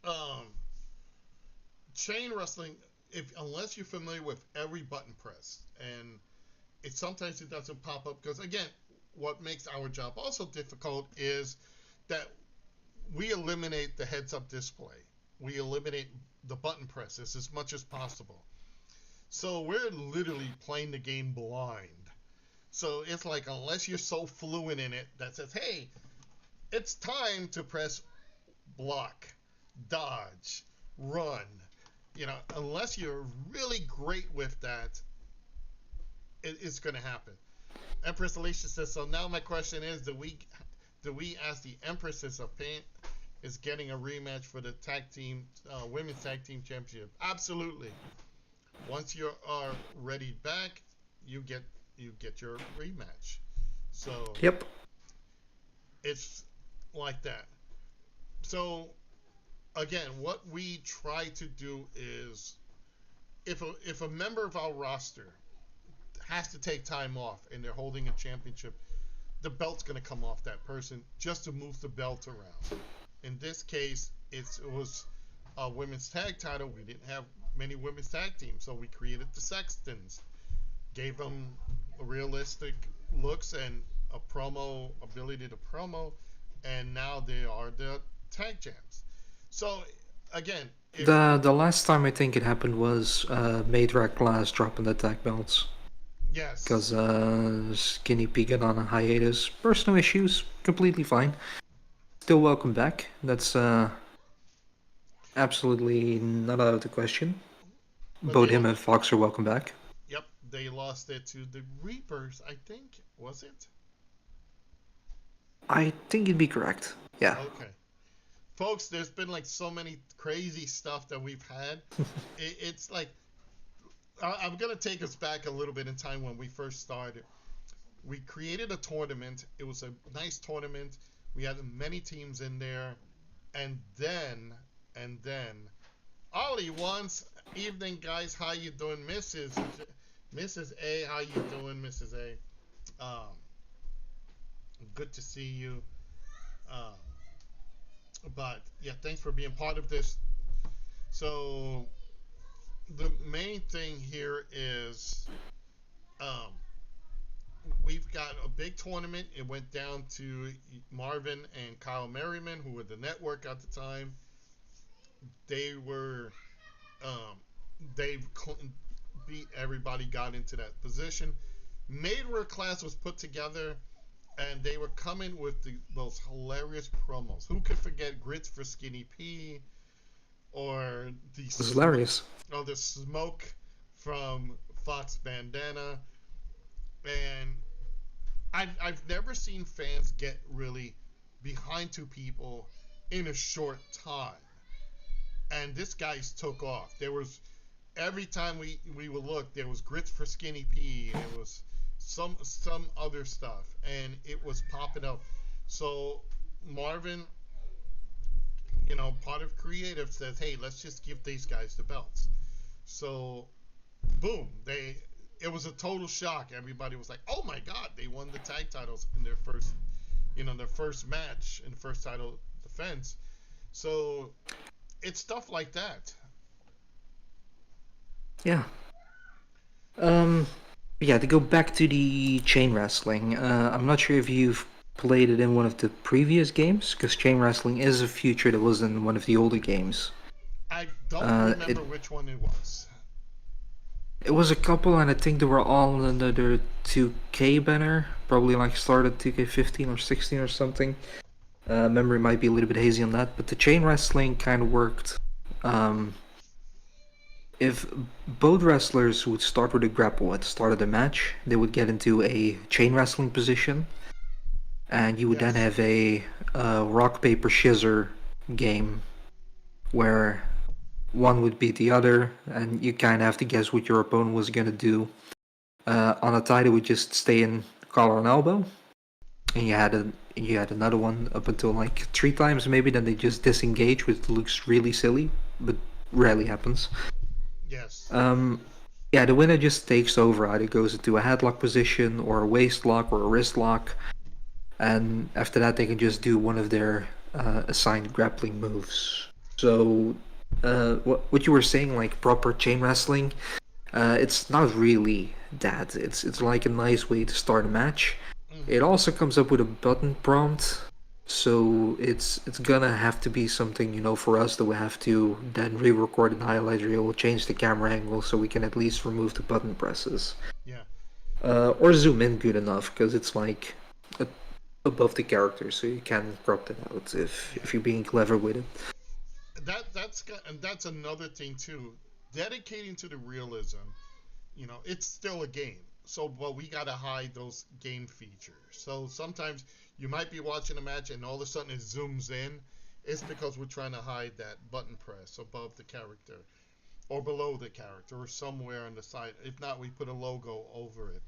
um, chain wrestling, if unless you're familiar with every button press, and sometimes it doesn't pop up because again, what makes our job also difficult is that we eliminate the heads-up display. We eliminate the button presses as much as possible. So we're literally playing the game blind. So it's like unless you're so fluent in it that says, hey, it's time to press block, dodge, run. Unless you're really great with that, it's going to happen. Empress Alicia says, so now my question is, do we ask the Empresses of Pain is getting a rematch for the women's tag team championship? Absolutely. Once you are ready back, you get your rematch. So Yep. it's like that. So again, what we try to do is, if a member of our roster has to take time off and they're holding a championship, the belt's going to come off that person just to move the belt around. In this case, it was a women's tag title. We didn't have many women's tag teams, so we created the Sextons, gave them realistic looks and a promo ability to promo, and now they are the tag champs. So again, The last time I think it happened was Madrack Glass dropping the tag belts. yes, Because Skinny P got on a hiatus. Personal issues, completely fine. Still welcome back. That's absolutely not out of the question. But Both they- him and Fox are welcome back. Yep, they lost it to the Reapers, I think. Was it? I think you'd be correct. Yeah. Okay. Folks, there's been like so many crazy stuff that we've had. It's like, I'm going to take us back a little bit in time when we first started. We created a tournament. It was a nice tournament. We had many teams in there. And then, Ollie once, evening guys, how you doing? Mrs. A, how you doing, Mrs. A? Good to see you. But yeah, thanks for being part of this. So the main thing here is we've got a big tournament. It went down to Marvin and Kyle Merriman, who were the network at the time. They were beat everybody, got into that position. Maidwer class was put together, and they were coming with those hilarious promos. Who could forget Grits for Skinny P, or It was hilarious. or the smoke from Fox Bandana? And I've never seen fans get really behind two people in a short time. And this guy's took off. There was, every time we would look, there was Grits for Skinny P, and it was some other stuff, and it was popping up. So Marvin, part of creative, says, hey, let's just give these guys the belts. So boom, it was a total shock. Everybody was like, oh my god, they won the tag titles in their first match, in the first title defense. So it's stuff like that. Yeah. Yeah, to go back to the chain wrestling, I'm not sure if you've played it in one of the previous games, because chain wrestling is a feature that was in one of the older games. I don't remember which one it was. It was a couple, and I think they were all under the 2K banner, probably like started 2K15 or 16 or something. Memory might be a little bit hazy on that, but the chain wrestling kind of worked. If both wrestlers would start with a grapple at the start of the match, they would get into a chain wrestling position, and you would then have a rock, paper, scissor game where one would beat the other, and you kind of have to guess what your opponent was going to do. On a tie, they would just stay in collar and elbow, and you had another one up until like 3 times maybe, then they just disengage, which looks really silly, but rarely happens. Yes. Yeah, Yeah, the winner just takes over. Either goes into a headlock position, or a waist lock, or a wrist lock, and after that they can just do one of their assigned grappling moves. So, what you were saying, like proper chain wrestling, it's not really that. It's like a nice way to start a match. It also comes up with a button prompt, so it's gonna have to be something, for us, that we have to then re-record an highlight reel, change the camera angle so we can at least remove the button presses, Yeah. or zoom in good enough because it's like above the character, so you can crop that out if you're being clever with it. And that's another thing too. Dedicating to the realism, it's still a game. So, but we gotta hide those game features. So sometimes you might be watching a match and all of a sudden it zooms in. It's because we're trying to hide that button press above the character, or below the character, or somewhere on the side. If not, we put a logo over it.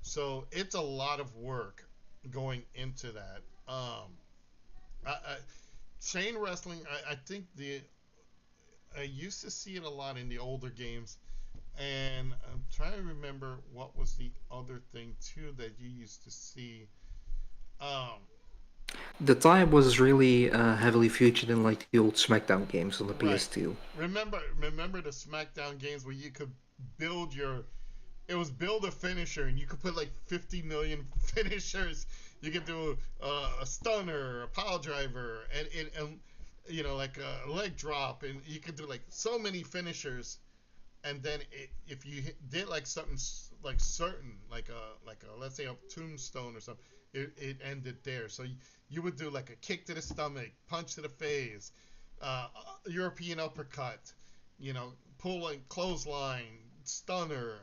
So it's a lot of work going into that. I, chain wrestling, I think I used to see it a lot in the older games, and I'm trying to remember what was the other thing too that you used to see. Um, The type was really heavily featured in like the old SmackDown games on the right. PS2. Remember the SmackDown games where you could build your it was build a finisher, and you could put like 50 million finishers. You could do a stunner, a pile driver, and like a leg drop, and you could do like so many finishers. And then if you did like something like certain, like a let's say a tombstone or something, it ended there. So you would do like a kick to the stomach, punch to the face, uh, European uppercut, pulling clothesline, stunner.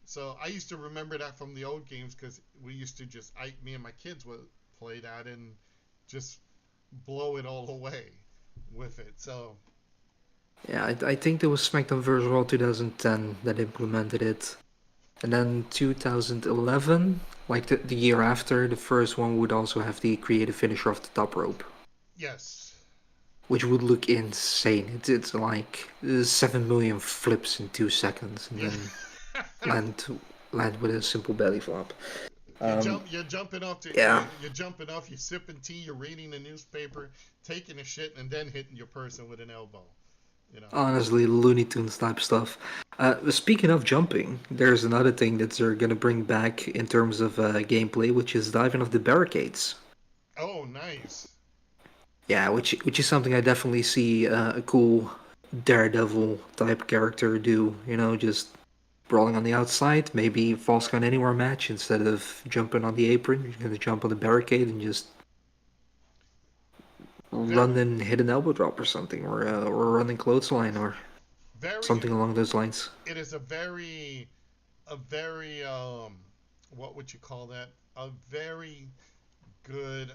So I used to remember that from the old games because we used to me and my kids would play that and just blow it all away with it. So Yeah, I think there was SmackDown vs. Raw 2010 that implemented it. And then 2011, like the year after, the first one would also have the creative finisher off the top rope, yes, which would look insane. It's like 7 million flips in 2 seconds, and yeah. then land with a simple belly flop. You're jumping off Yeah, you're jumping off. You're sipping tea. You're reading the newspaper, taking a shit, and then hitting your person with an elbow. You know. honestly, Looney Tunes type stuff. Speaking of jumping, there's another thing that they're gonna bring back in terms of gameplay, which is diving off the barricades. Oh, nice. Yeah, which is something I definitely see a cool Daredevil type character do. Just brawling on the outside, maybe false count anywhere match instead of jumping on the apron. You're gonna jump on the barricade and just Very, run and hit an elbow drop or something, or a running clothesline or very. something along those lines. It is a very what would you call that? A very good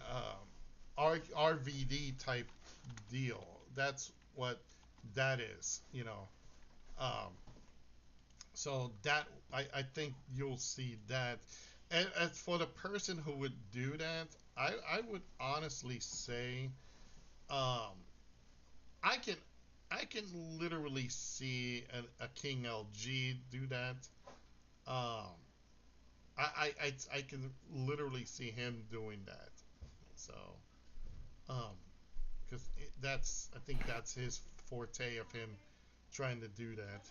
RVD type deal. That's what that is. Um, so that I think you'll see that. And as for the person who would do that, I would honestly say um, I can I can literally see a King LG do that. Um, I can literally see him doing that. So, um, because that's I think that's his forte of him trying to do that.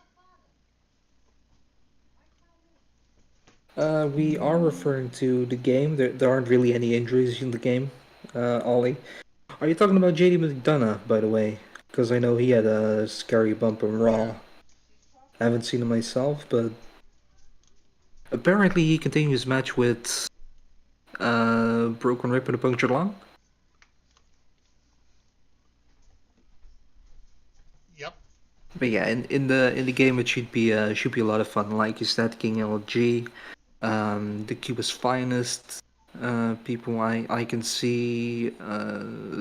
We are referring to the game. There aren't really any injuries in the game, Ollie. Are you talking about JD McDonough, by the way? Because I know he had a scary bump on Yeah. Raw. I haven't seen him myself, but apparently he continued his match with broken rib and a punctured lung. Yep. But yeah, in the game it should be a lot of fun. Like you said, King LG, the Cuba's finest people. I can see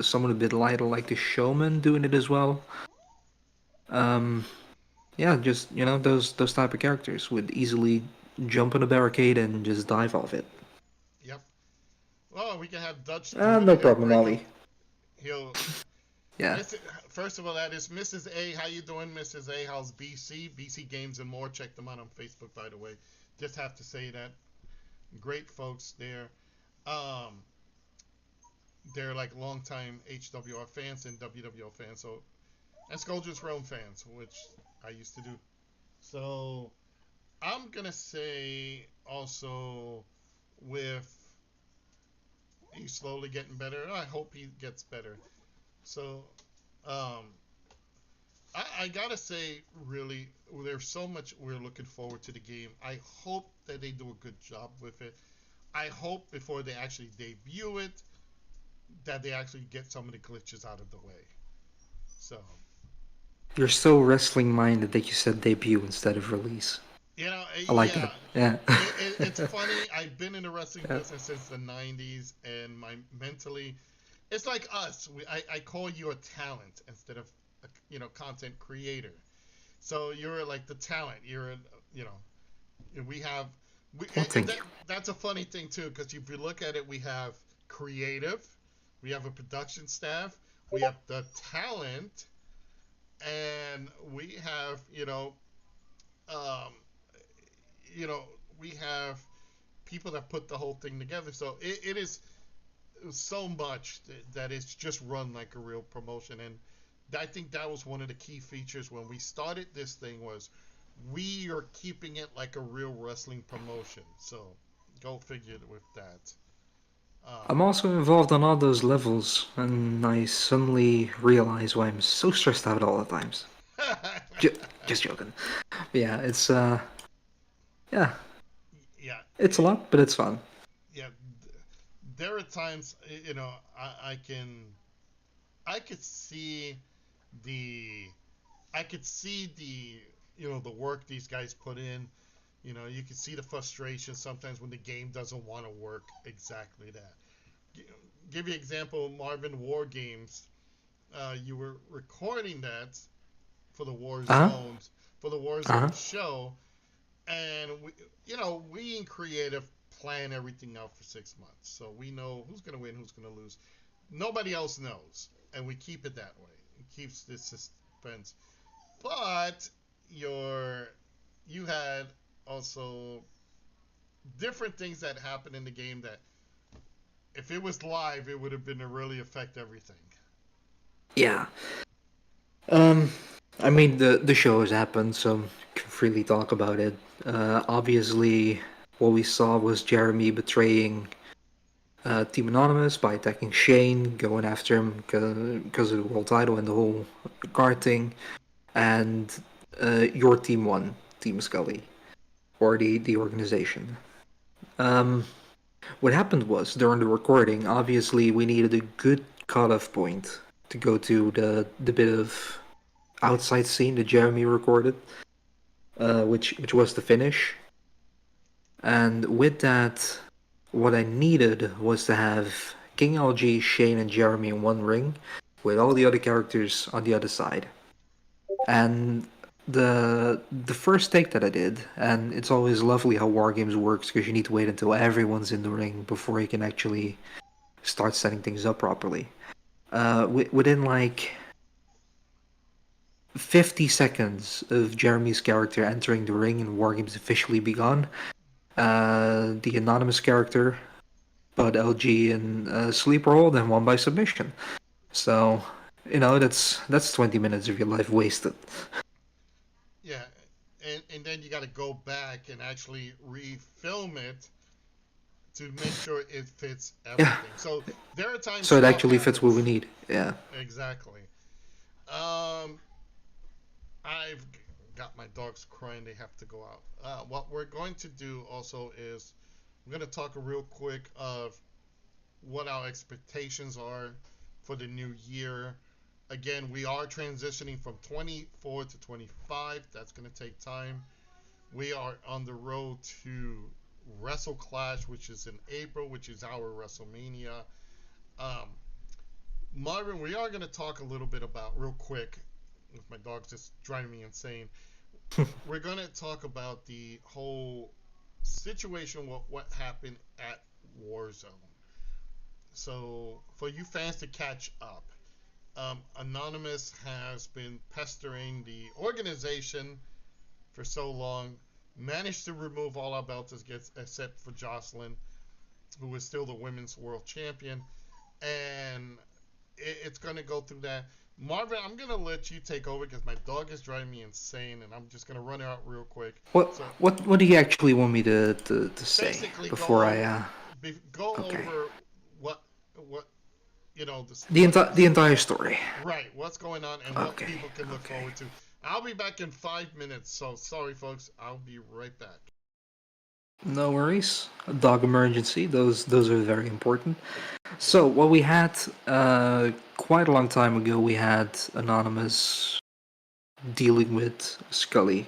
someone a bit lighter like the Showman doing it as well. Um, yeah, just those type of characters would easily jump on a barricade and just dive off it. Yep. Well, we can have Dutch doing No it and problem, break him. Ollie. He'll Yeah. First of all, that is Mrs. A. How you doing, Mrs. A? How's BC? BC Games and More. Check them out on Facebook, by the way. Just have to say that. Great folks there. Um, they're like longtime HWR fans and WWO fans. So, and Scolders Rome fans, which I used to do. So, I'm going to say also with he's slowly getting better. I hope he gets better. So, um, I gotta say, really, there's so much we're looking forward to the game. I hope that they do a good job with it. I hope before they actually debut it, that they actually get some of the glitches out of the way. So, You're so wrestling minded that you said debut instead of release. I like that. yeah, Yeah. it's funny. I've been in the wrestling Yeah. business since the '90s, and my mentally, it's like us. I call you a talent instead of a, content creator. So you're like the talent. You know, we have Well, and thank you. that's a funny thing too, because if you look at it, we have creative, we have a production staff, we have the talent, and we have um, you know we have people that put the whole thing together. So it is so much that it's just run like a real promotion. And I think that was one of the key features when we started this thing was we are keeping it like a real wrestling promotion. So go figure with that. I'm Um, also involved on all those levels, and I suddenly realize why I'm so stressed out all the times. J- just joking. But yeah, yeah, yeah, it's a lot, but it's fun. yeah. There are times I could see the I could see the work these guys put in. You can see the frustration sometimes when the game doesn't want to work exactly that. Give you an example, Marvin War Games. You were recording that for the War Uh huh. Zones for the Uh Warzone huh. show, and we in creative plan everything out for 6 months, so we know who's gonna win, who's gonna lose. Nobody else knows, and we keep it that way. It keeps this suspense. But your you had also different things that happened in the game that if it was live, it would have been to really affect everything. Yeah. Um, I mean the show has happened, so can freely talk about it. Obviously, what we saw was Jeremy betraying Team Anonymous by attacking Shane, going after him because of the world title and the whole guard thing, and your team won, Team Scully, or the organization. Um, what happened was during the recording, obviously we needed a good cutoff point to go to the bit of outside scene that Jeremy recorded, which was the finish. And with that, what I needed was to have King LG, Shane, and Jeremy in one ring, with all the other characters on the other side. And the first take that I did, and it's always lovely how Wargames works because you need to wait until everyone's in the ring before you can actually start setting things up properly. Within like 50 seconds of Jeremy's character entering the ring and Wargames officially begun, the anonymous character but LG and Sleeper Hold and won by submission. So, that's 20 minutes of your life wasted. Yeah, and then you got to go back and actually refilm it to make sure it fits Yeah, everything. So there are times so it stuff actually fits what we happens. need. Yeah. Exactly. Um, I've got my dogs crying. They have to go out. What we're going to do also is we're going to talk real quick of what our expectations are for the new year. Again, we are transitioning from 24 to 25. That's going to take time. We are on the road to Wrestle Clash, which is in April, which is our WrestleMania. Um, Marvin, we are going to talk a little bit about, real quick, with my dog's just driving me insane. We're going to talk about the whole situation, what happened at Warzone. So, for you fans to catch up, Anonymous has been pestering the organization for so long, managed to remove all our belts except for Jocelyn, who is still the women's world champion, and it's going to go through that. Marvin, I'm going to let you take over because my dog is driving me insane, and I'm just going to run out real quick. What do you actually want me to say Basically, before go Okay. over what the entire story? Right, what's going on and what Okay, people can look okay. forward to. I'll be back in 5 minutes, so sorry, folks. I'll be right back. No worries. A dog emergency. Those are very important. So what we had quite a long time ago, we had Anonymous dealing with Scully,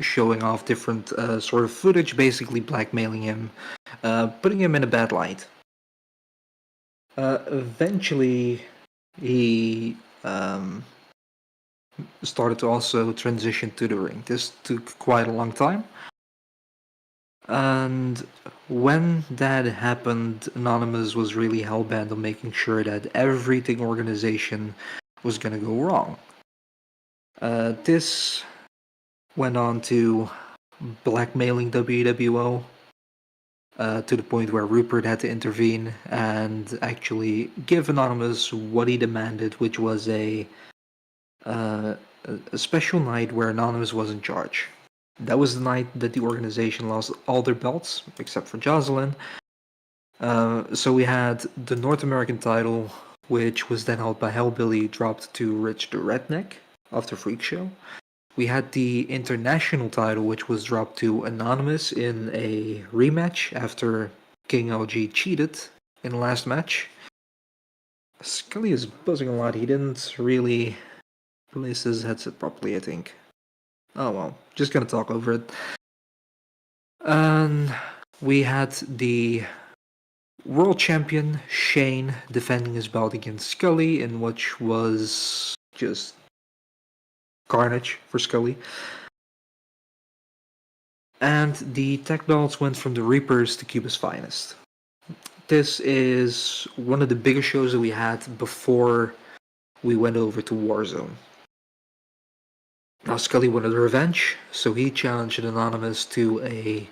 showing off different sort of footage, basically blackmailing him, putting him in a bad light. Eventually, he started to also transition to the ring. This took quite a long time. And when that happened, Anonymous was really hell-bent on making sure that everything organization was gonna go wrong. This went on to blackmailing WWO to the point where Rupert had to intervene and actually give Anonymous what he demanded, which was a special night where Anonymous was in charge. That was the night that the organization lost all their belts, except for Jocelyn. So we had the North American title, which was then held by Hellbilly, dropped to Rich the Redneck after Freak Show. We had the international title, which was dropped to Anonymous in a rematch after King LG cheated in the last match. Scully is buzzing a lot. He didn't really place his headset properly, I think. Oh well, just gonna talk over it. And we had the world champion Shane defending his belt against Scully, in which was just carnage for Scully. And the tech belts went from the Reapers to Cuba's Finest. This is one of the biggest shows that we had before we went over to Warzone. Now Scully wanted revenge, so he challenged Anonymous to a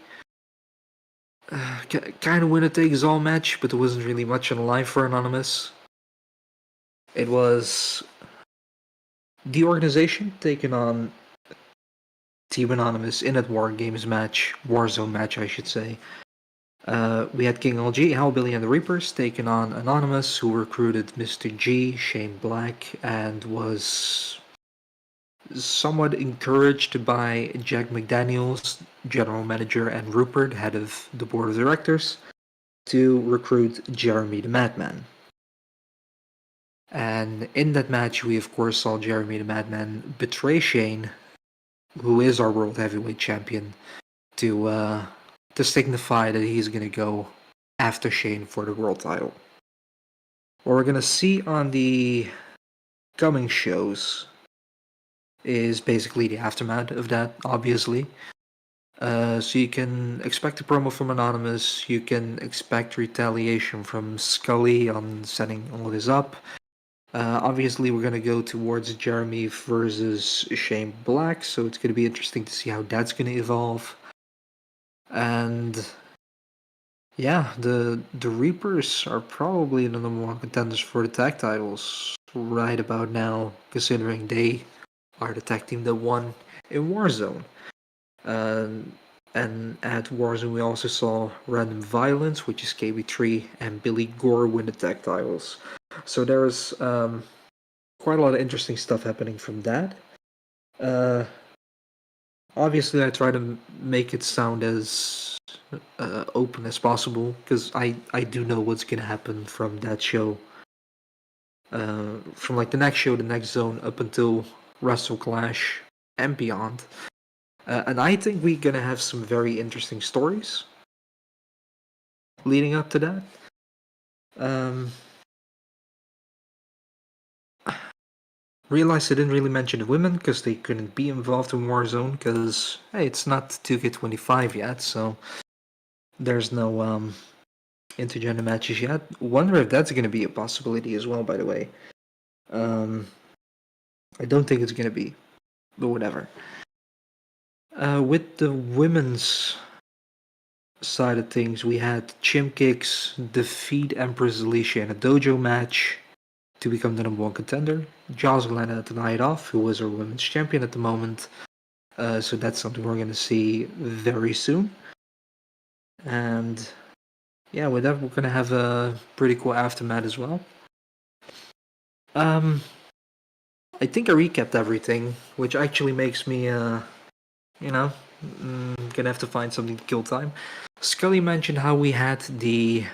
kind of winner-takes-all match, but there wasn't really much on the line for Anonymous. It was the organization taking on Team Anonymous in that Warzone match, I should say. We had King LG, Hellbilly, and the Reapers taking on Anonymous, who recruited Mr. G, Shane Black, and was somewhat encouraged by Jack McDaniels, general manager, and Rupert, head of the board of directors, to recruit Jeremy the Madman. And in that match, we of course saw Jeremy the Madman betray Shane, who is our world heavyweight champion, to signify that he's gonna go after Shane for the world title. What we're gonna see on the coming shows is basically the aftermath of that, obviously. So you can expect a promo from Anonymous, you can expect retaliation from Scully on setting all this up. Obviously, we're going to go towards Jeremy versus Shane Black, so it's going to be interesting to see how that's going to evolve. And yeah, the Reapers are probably the number one contenders for the tag titles right about now, considering they are the tag team that won in Warzone. And at Warzone, we also saw Random Violence, which is KB3, and Billy Gore win the tag titles. So there's quite a lot of interesting stuff happening from that. Obviously, I try to make it sound as open as possible, because I do know what's going to happen from that show. From like the next show, the next zone, up until Wrestle Clash and beyond. And I think we're going to have some very interesting stories leading up to that. Realized I didn't really mention the women because they couldn't be involved in Warzone because, hey, it's not 2K25 yet, so there's no intergender matches yet. Wonder if that's going to be a possibility as well, by the way. Um, I don't think it's gonna be, but whatever. With the women's side of things, we had Chim Kicks defeat Empress Alicia in a dojo match to become the number one contender. Jocelyn had the night off, who was our women's champion at the moment. So that's something we're going to see very soon. And yeah, with that, we're going to have a pretty cool aftermath as well. I think I recapped everything, which actually makes me, gonna have to find something to kill time. Scully mentioned how we had the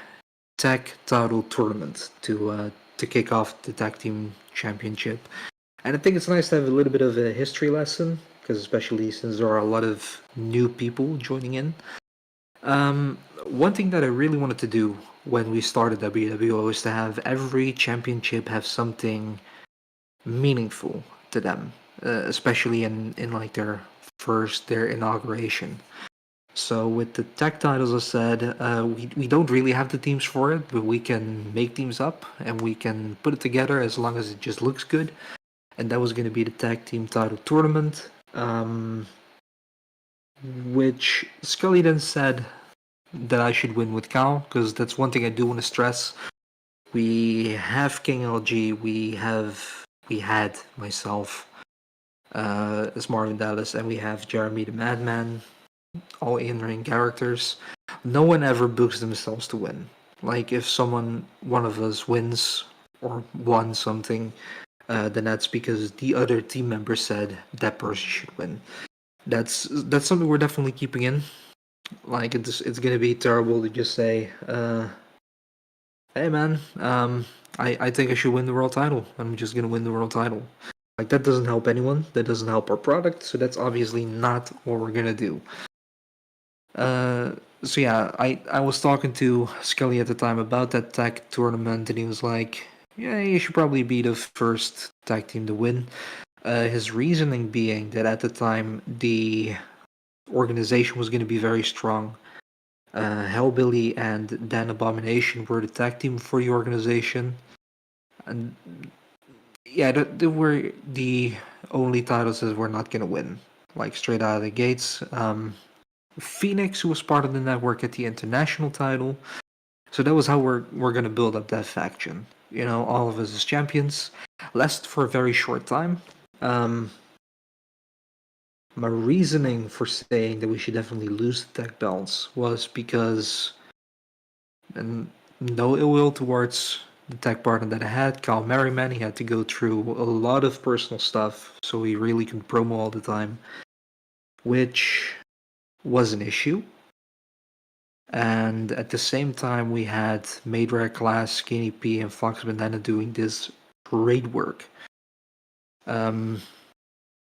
tag title tournament to kick off the tag team championship, and I think it's nice to have a little bit of a history lesson, because especially since there are a lot of new people joining in. One thing that I really wanted to do when we started WWO was to have every championship have something meaningful to them, especially in like their inauguration. So with the tag titles, I said we don't really have the teams for it, but we can make teams up and we can put it together as long as it just looks good. And that was going to be the tag team title tournament, which Scully then said that I should win with Cal, because that's one thing I do want to stress. We have King LG, we had myself as Marvin Dallas, and we have Jeremy the Madman, all in-ring characters. No one ever books themselves to win. Like if one of us wins or won something, then that's because the other team member said that person should win. That's something we're definitely keeping in. Like it's gonna be terrible to just say, "Hey man, I think I should win the world title. I'm just gonna win the world title." Like that doesn't help anyone. That doesn't help our product. So that's obviously not what we're gonna do. So yeah, I was talking to Scully at the time about that tag tournament, and he was like, "Yeah, you should probably be the first tag team to win." His reasoning being that at the time the organization was going to be very strong. Hellbilly and Dan Abomination were the tag team for the organization, and yeah, they were the only titles that we're not going to win, like straight out of the gates. Phoenix, who was part of the network, at the international title. So that was how we're gonna build up that faction. You know, all of us as champions. Lasted for a very short time. My reasoning for saying that we should definitely lose the tech belts was because, and no ill will towards the tech partner that I had, Kyle Merriman. He had to go through a lot of personal stuff, so he really couldn't promo all the time, which was an issue. And at the same time, we had Maidra Class, Skinny P, and Fox Banana doing this great work.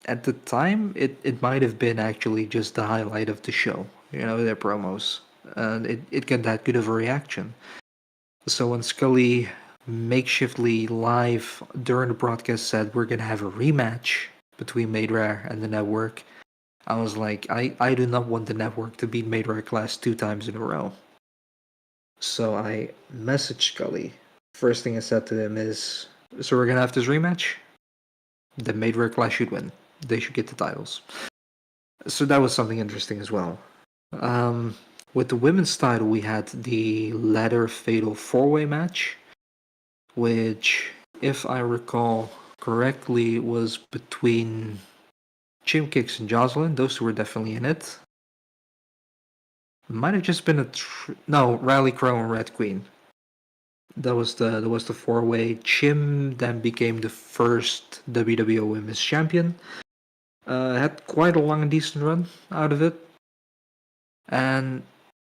At the time, it might have been actually just the highlight of the show, you know, their promos. And it got that good of a reaction. So when Scully makeshiftly live during the broadcast said we're going to have a rematch between Maidra and the network, I was like, I do not want the network to beat Maidra Class 2 times in a row. So I messaged Scully. First thing I said to him is, so we're gonna have this rematch? Then Maidra Class should win. They should get the titles. So that was something interesting as well. With the women's title, we had the ladder fatal 4-way match, which, if I recall correctly, was between Chim Kicks and Jocelyn. Those two were definitely in it. Might have just been no, Riley Crow and Red Queen. That was the 4-way. Chim then became the first WWO Women's Champion. Had quite a long and decent run out of it, and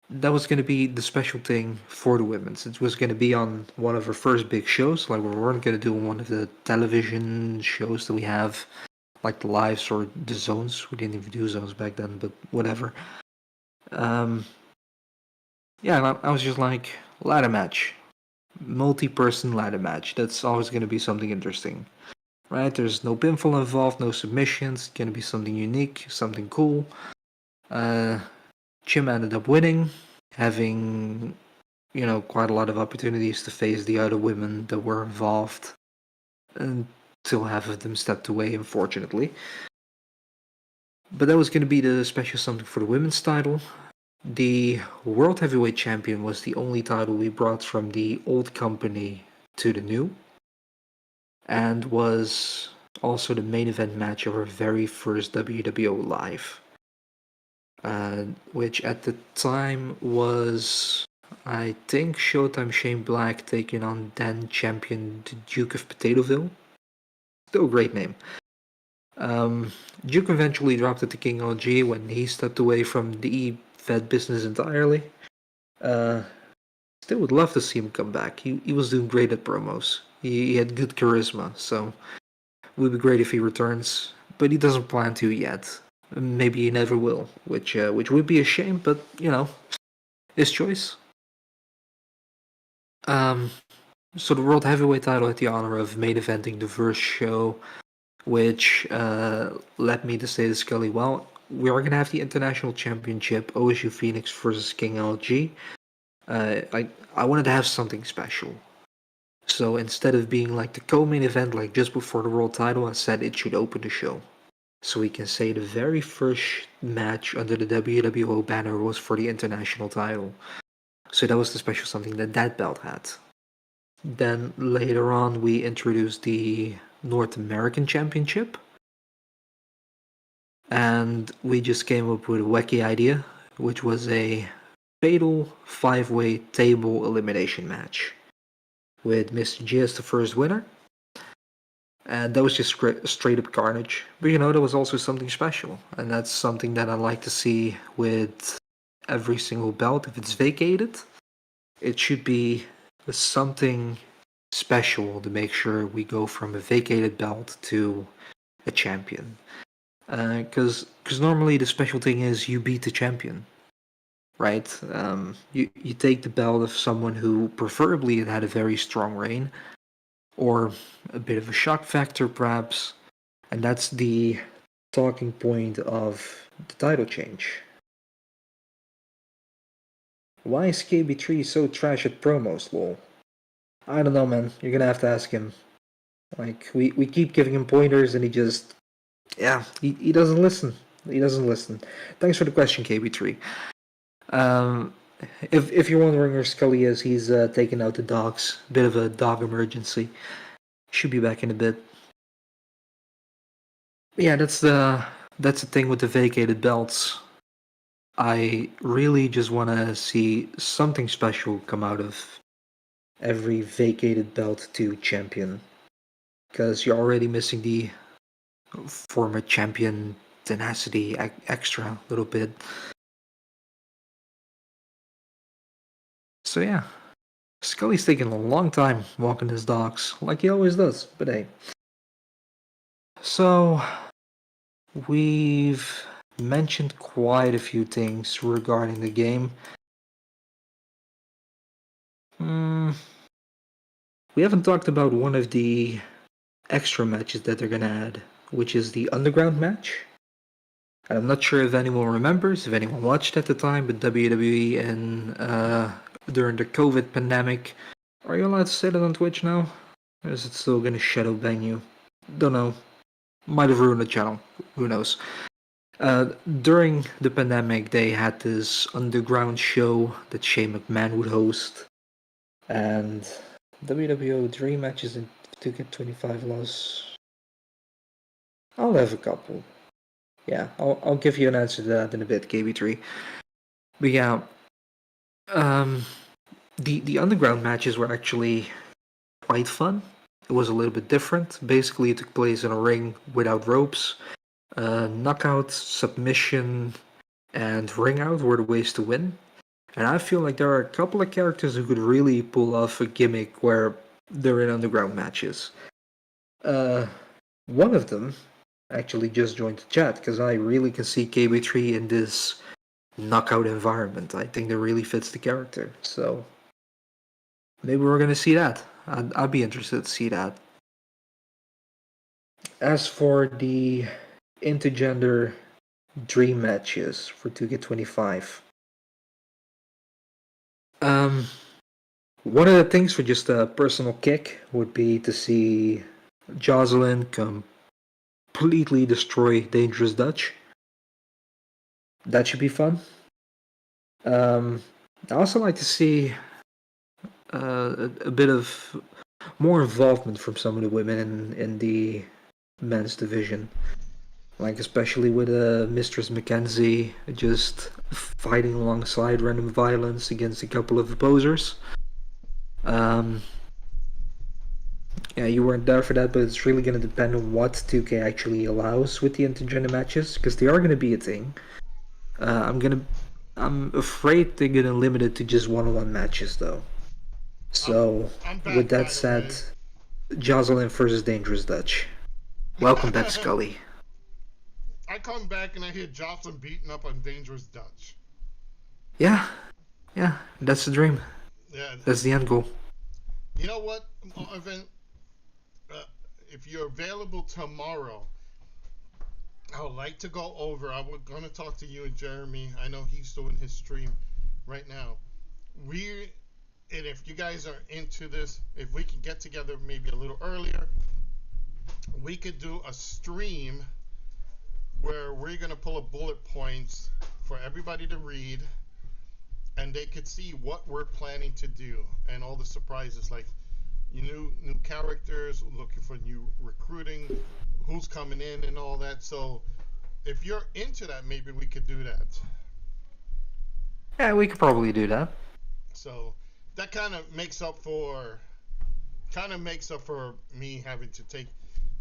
that was going to be the special thing for the women's. It was going to be on one of our first big shows. Like we weren't going to do one of the television shows that we have, like the lives or the zones. We didn't even do zones back then, but whatever. Yeah, I was just like, ladder match. Multi-person ladder match. That's always going to be something interesting. Right? There's no pinfall involved, no submissions. It's going to be something unique, something cool. Chim ended up winning, having, you know, quite a lot of opportunities to face the other women that were involved. until half of them stepped away, unfortunately. But that was going to be the special something for the women's title. The World Heavyweight Champion was the only title we brought from the old company to the new, and was also the main event match of our very first WWO Live, which at the time was, I think, Showtime Shane Black taking on then champion the Duke of Potatoeville. Still a great name. Duke eventually dropped it to King LG when he stepped away from the Fed business entirely. Still would love to see him come back. He was doing great at promos. He had good charisma, so it would be great if he returns. But he doesn't plan to yet. Maybe he never will, which would be a shame. But his choice. So the World Heavyweight title had the honor of main eventing the first show, which led me to say to Scully, well, we are going to have the International Championship, OSU Phoenix versus King LG. I wanted to have something special. So instead of being like the co-main event, like just before the world title, I said it should open the show. So we can say the very first match under the WWO banner was for the international title. So that was the special something that belt had. Then later on, we introduced the North American Championship. And we just came up with a wacky idea, which was a fatal 5-way table elimination match with Mr. G as the first winner. And that was just straight up carnage. But that was also something special. And that's something that I like to see with every single belt. If it's vacated, it should be something special to make sure we go from a vacated belt to a champion. Because normally the special thing is you beat the champion, right? You take the belt of someone who preferably had a very strong reign, or a bit of a shock factor perhaps, and that's the talking point of the title change. Why is KB3 so trash at promos, lol? I don't know, man. You're gonna have to ask him. Like, we keep giving him pointers and he just... Yeah, he doesn't listen. He doesn't listen. Thanks for the question, KB3. If you're wondering where Scully is, he's taking out the dogs. Bit of a dog emergency. Should be back in a bit. But yeah, that's the thing with the vacated belts. I really just want to see something special come out of every vacated belt to champion. Because you're already missing the former champion tenacity extra a little bit. So yeah, Scully's taking a long time walking his dogs, like he always does, but hey. So, we've mentioned quite a few things regarding the game. We haven't talked about one of the extra matches that they're gonna add, which is the Underground match. And I'm not sure if anyone remembers, if anyone watched at the time, but WWE and during the COVID pandemic. Are you allowed to say that on Twitch now? Or is it still gonna shadow ban you? Don't know. Might have ruined the channel. Who knows? During the pandemic, they had this underground show that Shane McMahon would host. And WWO Dream matches in 2K25 loss. I'll have a couple. Yeah, I'll give you an answer to that in a bit, KB3. But yeah, the underground matches were actually quite fun. It was a little bit different. Basically, it took place in a ring without ropes. Knockout, submission, and ring out were the ways to win. And I feel like there are a couple of characters who could really pull off a gimmick where they're in underground matches. One of them actually just joined the chat, because I really can see KB3 in this knockout environment. I think that really fits the character. So maybe we're gonna see that. I'd be interested to see that. As for the intergender dream matches for 2K25, one of the things for just a personal kick would be to see Jocelyn completely destroy Dangerous Dutch. That should be fun. I also like to see a bit of more involvement from some of the women in the men's division. Like especially with Mistress Mackenzie just fighting alongside Random Violence against a couple of opposers. Yeah, you weren't there for that, but it's really going to depend on what 2K actually allows with the intergender matches, because they are going to be a thing. I'm afraid they're going to limit it to just one-on-one matches, though. So, I'm back, with by that the said, way. Jocelyn versus Dangerous Dutch. Welcome back, Scully. I come back and I hear Jocelyn beating up on Dangerous Dutch. Yeah, that's the dream. Yeah. That's the end goal. You know what, Marvin? If you're available tomorrow, I would like to go over. I was going to talk to you and Jeremy. I know he's doing his stream right now. And if you guys are into this, if we can get together maybe a little earlier, we could do a stream where we're going to pull up bullet points for everybody to read, and they could see what we're planning to do and all the surprises, like new characters, looking for new recruiting, who's coming in and all that. So if you're into that, maybe we could do that. Yeah, we could probably do that. So that kind of makes up for me having to take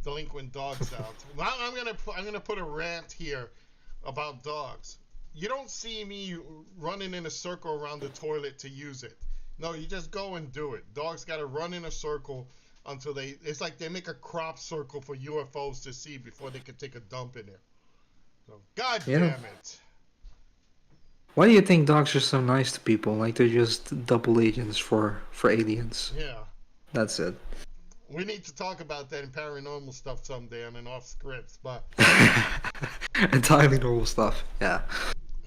delinquent dogs out. I'm gonna put a rant here about dogs. You don't see me running in a circle around the toilet to use it. No, you just go and do it. Dogs got to run in a circle until it's like they make a crop circle for UFOs to see before they can take a dump in it. So, God damn it. Why do you think dogs are so nice to people? Like they're just double agents for aliens. Yeah. That's it. We need to talk about that in paranormal stuff someday on an off scripts, but Entirely normal stuff. Yeah.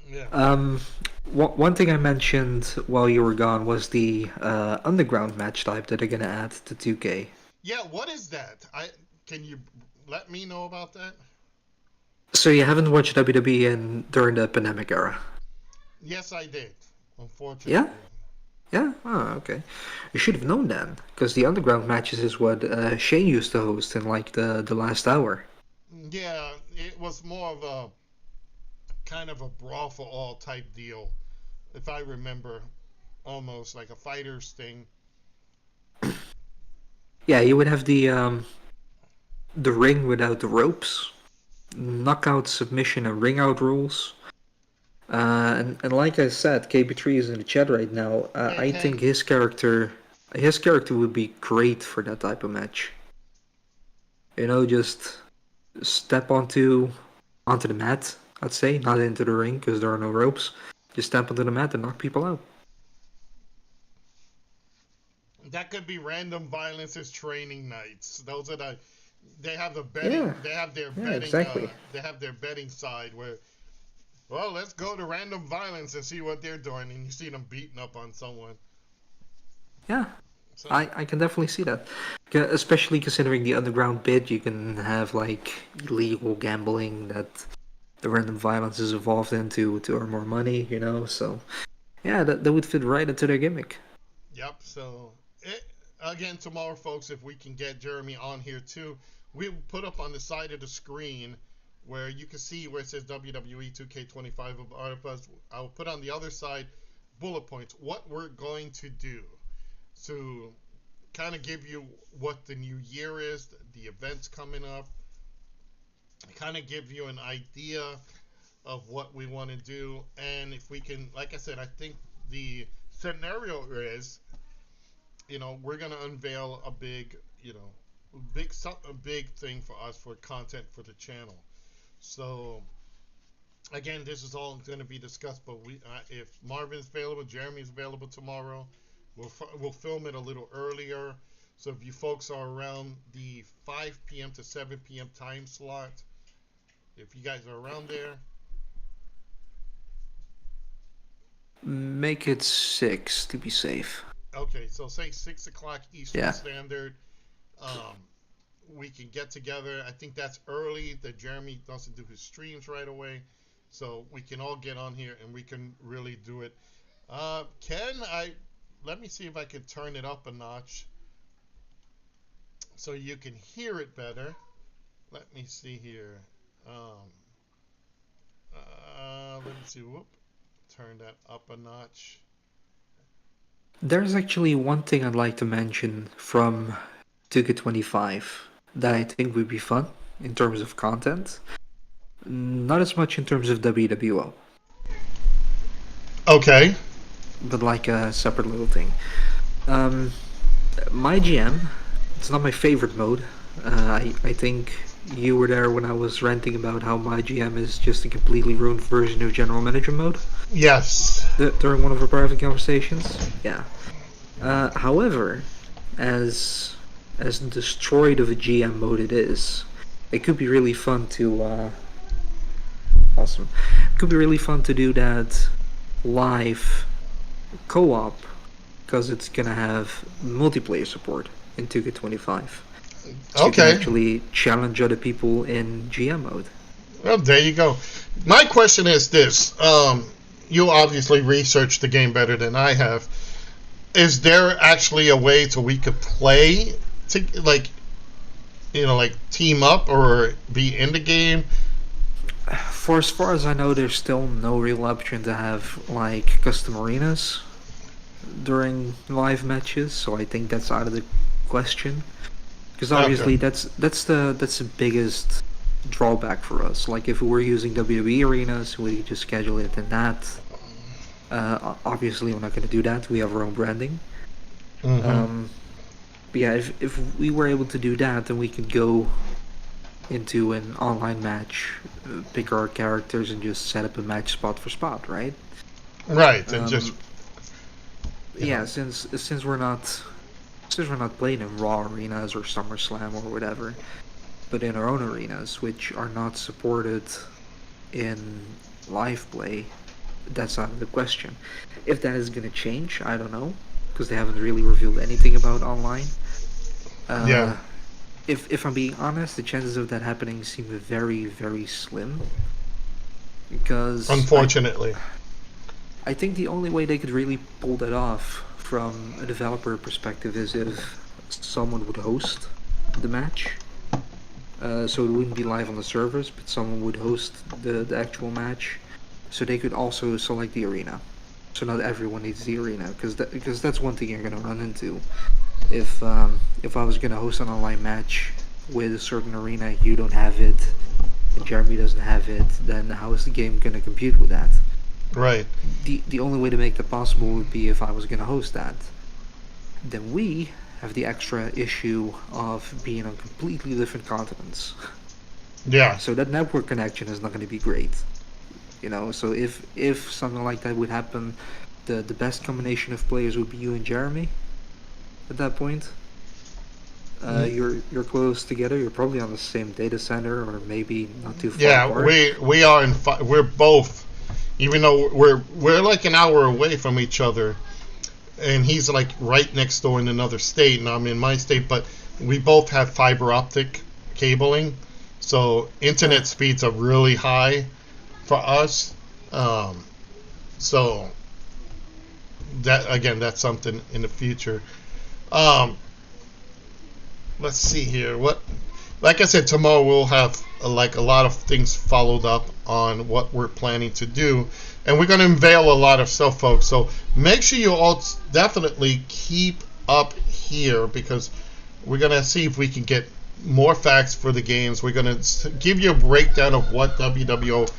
yeah. One thing I mentioned while you were gone was the underground match type that they're gonna add to 2K. Yeah, what is that? Can you let me know about that? So you haven't watched WWE during the pandemic era? Yes, I did. Unfortunately. Yeah? Yeah? Oh, okay. You should have known then, because the underground matches is what Shane used to host in like the last hour. Yeah, it was more of a kind of a brawl for all type deal, if I remember, almost like a fighters thing. Yeah, you would have the ring without the ropes, knockout, submission, and ring out rules. And like I said, KB3 is in the chat right now. I think his character would be great for that type of match. You know, just step onto the mat. I'd say not into the ring because there are no ropes. Just step onto the mat and knock people out. That could be Random Violence's training nights. Those are they have the betting. Yeah. They have their Yeah, betting. exactly. They have their betting side where, well, let's go to Random Violence and see what they're doing, and you see them beating up on someone. Yeah, So, I can definitely see that. Especially considering the underground bit, you can have like illegal gambling that the Random Violence is involved in to earn more money, you know. So yeah, that would fit right into their gimmick. yep. So again tomorrow, folks, if we can get Jeremy on here too, we'll put up on the side of the screen where you can see where it says WWE 2K25 of Artifice. I'll put on the other side bullet points what we're going to do to kind of give you what the new year is, the events coming up, kind of give you an idea of what we want to do. And if we can, like I said, I think the scenario is, we're going to unveil a big, a big thing for us for content for the channel. So again, this is all going to be discussed, but if Marvin's available, Jeremy's available tomorrow, we'll film it a little earlier. So if you folks are around the 5 p.m. to 7 p.m. time slot, if you guys are around there, Make it 6 to be safe. okay, so say 6 o'clock Eastern Yeah. Standard. we can get together. I think that's early, that Jeremy doesn't do his streams right away. So we can all get on here and we can really do it. Let me see if I can turn it up a notch so you can hear it better. Let me see here. Let me see. Whoop. Turn that up a notch. There's actually one thing I'd like to mention from 2K25 that I think would be fun in terms of content. Not as much in terms of WWO, Okay. but like a separate little thing. My GM, it's not my favorite mode. I think you were there when I was ranting about how my GM is just a completely ruined version of General Manager mode Yes. during one of our private conversations. Yeah. However, as destroyed of a GM mode it is, it could be really fun to awesome. It could be really fun to do that live co-op because it's gonna have multiplayer support in 2K25. So you can Okay. actually challenge other people in GM mode. Well, there you go. My question is this: you obviously researched the game better than I have. Is there actually a way so we could play to like team up or be in the game? For as far as I know, there's still no real option to have like custom arenas during live matches, so I think that's out of the question. Because obviously that's the biggest drawback for us. Like if we were using WWE arenas, we could just schedule it in that. Obviously, we're not going to do that. We have our own branding. Mm-hmm. But yeah, if we were able to do that, then we could go into an online match, pick our characters, and just set up a match spot for spot, right? Right, and just Yeah, since we're not playing in Raw arenas or SummerSlam or whatever, but in our own arenas, which are not supported in live play, that's out of the question. If that is going to change, I don't know, because they haven't really revealed anything about online. Yeah. If I'm being honest, the chances of that happening seem very, very slim. Because unfortunately. I think the only way they could really pull that off from a developer perspective is if someone would host the match. So it wouldn't be live on the servers, but someone would host the actual match. So they could also select the arena. So not everyone needs the arena, because that's one thing you're going to run into. If I was going to host an online match with a certain arena, you don't have it, and Jeremy doesn't have it, then how is the game going to compute with that? Right. The only way to make that possible would be if I was going to host that. Then we have the extra issue of being on completely different continents. Yeah. So that network connection is not going to be great. So if something like that would happen, the best combination of players would be you and Jeremy. At that point, you're close together. You're probably on the same data center, or maybe not too far Yeah, apart. we are we're both, even though we're like an hour away from each other, and he's like right next door in another state, and I'm in my state, but we both have fiber optic cabling, so internet speeds are really high for us. So that's something in the future. Let's see here. Like I said, tomorrow we'll have like a lot of things followed up on what we're planning to do, and we're going to unveil a lot of stuff, folks. So make sure you all definitely keep up here, because we're going to see if we can get more facts for the games. We're going to give you a breakdown of what WWO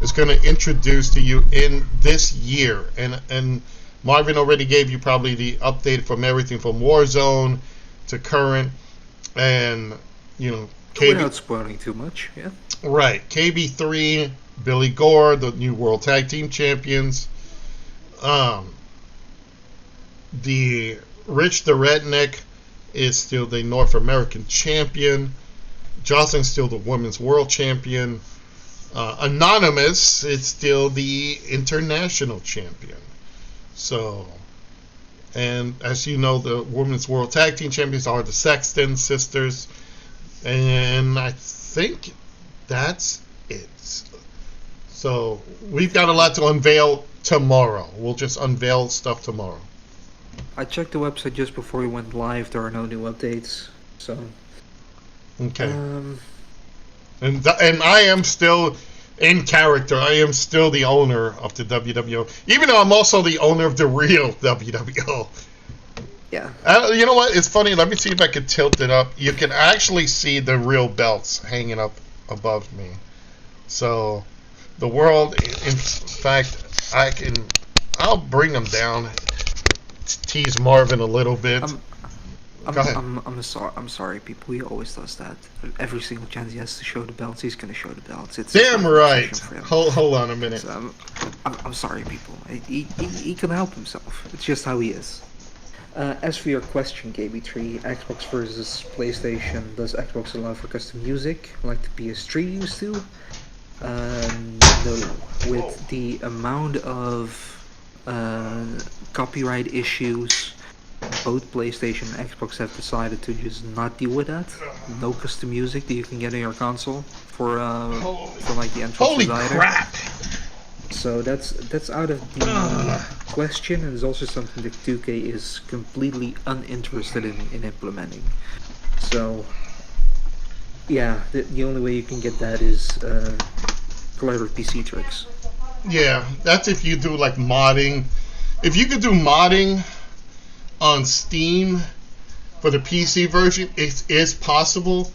is going to introduce to you in this year, and Marvin already gave you probably the update from everything from Warzone to current, and Without spoiling too much, yeah. Right, KB3, Billy Gore, the new World Tag Team Champions. The Rich the Redneck is still the North American Champion. Jocelyn's still the Women's World Champion. Anonymous is still the International Champion. So, and as you know, the Women's World Tag Team Champions are the Sexton sisters. And I think that's it. So we've got a lot to unveil tomorrow. We'll just unveil stuff tomorrow. I checked the website just before we went live. There are no new updates. So, Okay. And I am still in character. I am still the owner of the WWO, even though I'm also the owner of the real WWO. yeah. You know what? It's funny. Let me see if I can tilt it up. You can actually see the real belts hanging up above me. So, the world. In fact, I'll bring them down. Tease Marvin a little bit. Go ahead. I'm sorry, people. He always does that. Every single chance he has to show the belts, he's gonna show the belts. It's Damn a right. obsession for him. Hold on a minute. So, I'm sorry, people. He can help himself. It's just how he is. As for your question, KB3, Xbox versus PlayStation, does Xbox allow for custom music like the PS3 used to? No. With the amount of copyright issues, both PlayStation and Xbox have decided to just not deal with that. No custom music that you can get on your console for like the entrance Holy either. crap! So that's out of the question, and it's also something that 2K is completely uninterested in implementing. So yeah, the only way you can get that is clever PC tricks. Yeah, that's if you do like modding. If you could do modding on Steam for the PC version, it is possible.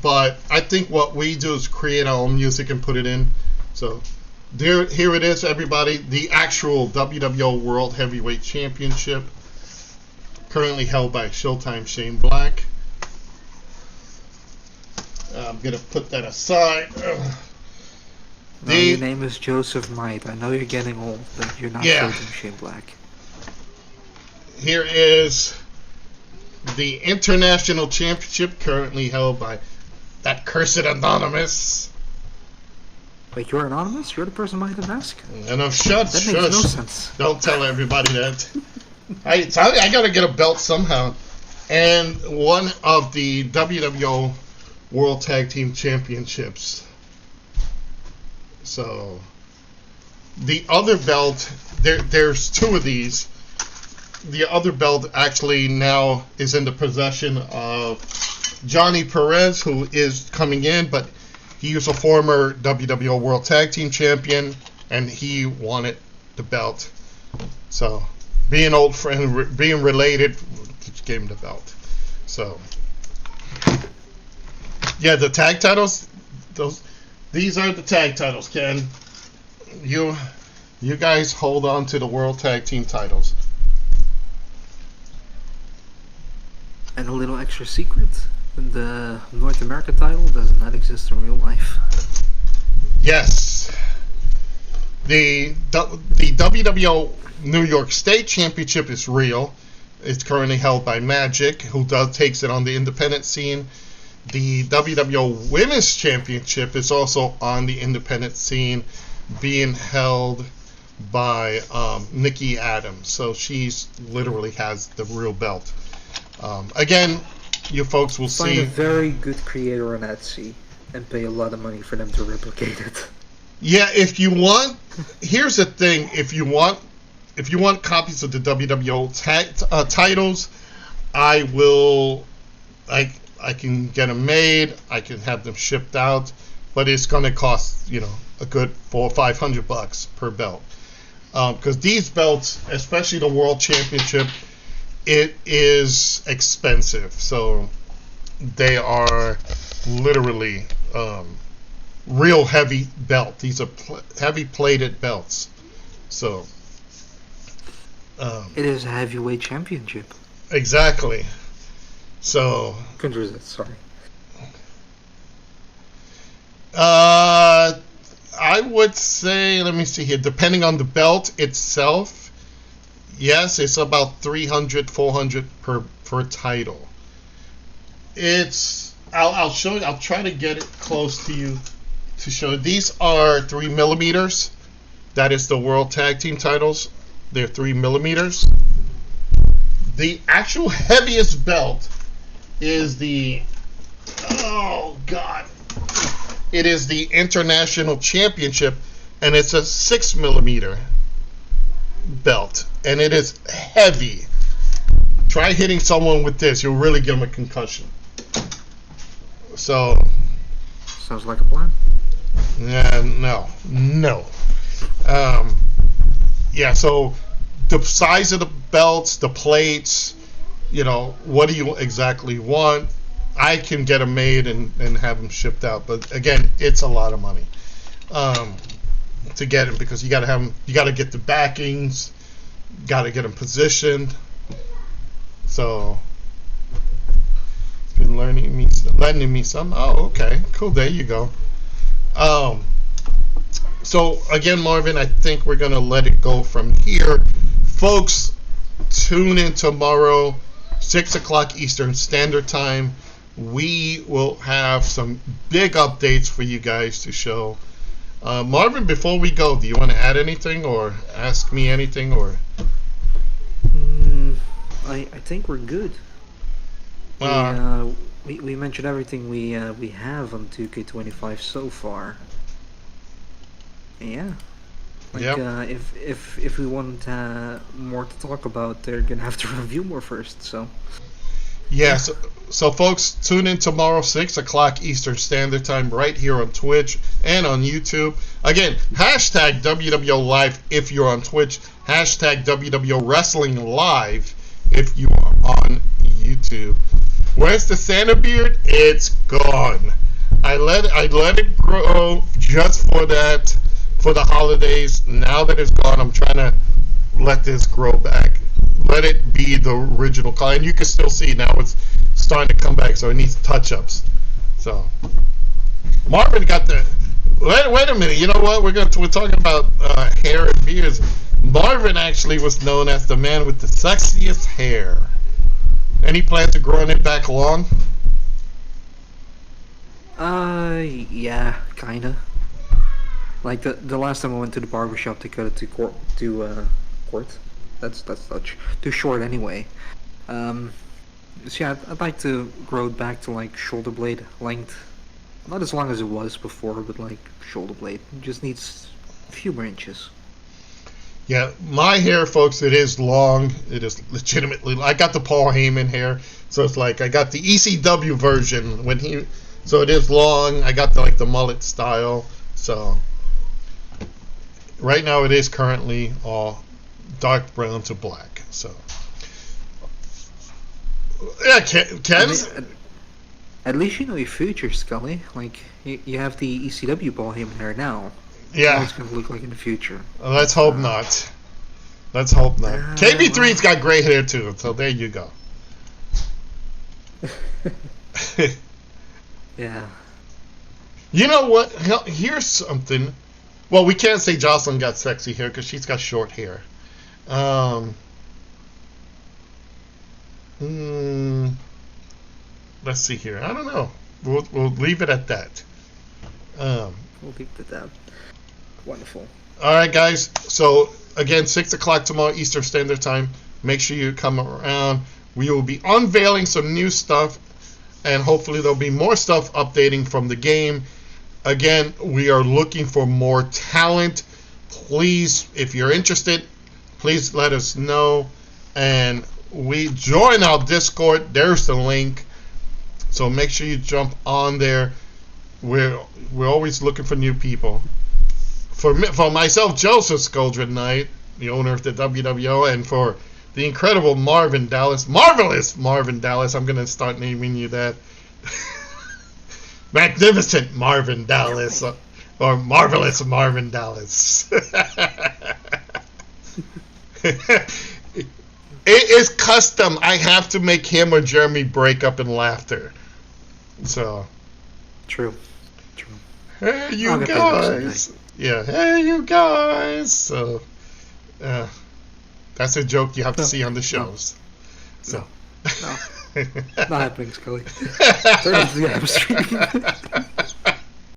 But I think what we do is create our own music and put it in. So here it is, everybody. The actual WWO World Heavyweight Championship, currently held by Showtime Shane Black. I'm gonna put that aside. No, your name is Joseph Might. I know you're getting old, but you're not Showtime Shane Black. Here is the International Championship, currently held by that cursed Anonymous. Wait, you're anonymous? You're the person behind the mask? And shush. That makes no sense. Don't tell everybody that. I gotta get a belt somehow. And one of the WWO World Tag Team Championships. So the other belt, there's two of these. The other belt actually now is in the possession of Johnny Perez, who is coming in, but he was a former WWO World Tag Team Champion, and he wanted the belt. So, being old friend, being related, just gave him the belt. So, yeah, the tag titles, these are the tag titles, Ken. You guys hold on to the World Tag Team titles. And a little extra secret, the North America title does not exist in real life. Yes. The WWO New York State Championship is real. It's currently held by Magic, who takes it on the independent scene. The WWO Women's Championship is also on the independent scene, being held by Nikki Adams. So she's literally has the real belt. Again, you folks will Find see. a very good creator on Etsy and pay a lot of money for them to replicate it. Yeah, if you want, here's the thing: if you want copies of the WWO titles, I will. I can get them made. I can have them shipped out, but it's going to cost a good $400 or $500 per belt. Because these belts, especially the World Championship, it is expensive. So they are literally real heavy belt. These are heavy plated belts. So It is a heavyweight championship. exactly. So Sorry. I would say, let me see here, depending on the belt itself, yes, it's about $300, $400 per title. I'll show you. I'll try to get it close to you to show. These are 3 millimeters. That is the World Tag Team titles. They're 3 millimeters. The actual heaviest belt is the Oh, God. It is the International Championship, and it's a 6mm belt, and it is heavy. Try hitting someone with this. You'll really give them a concussion. So, Sounds like a plan. no. Yeah, so the size of the belts, the plates, what do you exactly want? I can get them made and have them shipped out, but again, it's a lot of money to get them, because you got to have them. You got to get the backings, got to get them positioned. So it's been lending me some. Oh, okay, cool. There you go. So again, Marvin, I think we're gonna let it go from here, folks. Tune in tomorrow, 6 o'clock Eastern Standard Time. We will have some big updates for you guys to show. Marvin, before we go, do you want to add anything or ask me anything? Or I think we're good. We mentioned everything we have on 2K25 so far. Yeah. Yep. If we want more to talk about, they're gonna have to review more first. So. Yeah, so folks, tune in tomorrow, 6 o'clock Eastern Standard Time, right here on Twitch and on YouTube. Again, hashtag WWO Live if you're on Twitch. Hashtag WWO Wrestling Live if you are on YouTube. Where's the Santa beard? It's gone. I let it grow just for the holidays. Now that it's gone, I'm trying to let this grow back. Let it be the original color, and you can still see now it's starting to come back, so it needs touch-ups. So Marvin got the wait a minute, you know what, we're talking about hair and beards. Marvin actually was known as the man with the sexiest hair. Any plans of growing it back long? Yeah, kinda. Like the last time I went to the barbershop to cut it to court. That's too short anyway. So yeah, I'd like to grow it back to like shoulder blade length. Not as long as it was before, but like shoulder blade. It just needs a few more inches. Yeah, my hair, folks, it is long. It is legitimately. I got the Paul Heyman hair, so it's like I got the ECW version so it is long. I got the mullet style. So right now it is currently all dark brown to black. So yeah, Ken's. At least you know your future, Scully. Like you have the ECW Paul Heyman hair now. Yeah. What it's gonna look like in the future. Let's hope not. Let's hope not. KB3's got gray hair too, so there you go. Yeah. You know what? Here's something. Well, we can't say Jocelyn got sexy hair because she's got short hair. Let's see here. I don't know. We'll leave it at that. We'll leave it at that. Wonderful. All right, guys. So again, 6 o'clock tomorrow Eastern Standard Time. Make sure you come around. We will be unveiling some new stuff, and hopefully there'll be more stuff updating from the game. Again, we are looking for more talent. Please, if you're interested, please let us know. And we join our Discord. There's the link. So make sure you jump on there. We're always looking for new people. For myself, Joseph Scoldred Knight, the owner of the WWO, and for the incredible Marvin Dallas, marvelous Marvin Dallas, I'm going to start naming you that. Magnificent Marvin Dallas, or marvelous Marvin Dallas. It is custom. I have to make him or Jeremy break up in laughter. So. True. Hey, you guys. Yeah, hey, you guys. So, that's a joke you have to see on the shows. No. Not happening, Scully. Turn off the stream.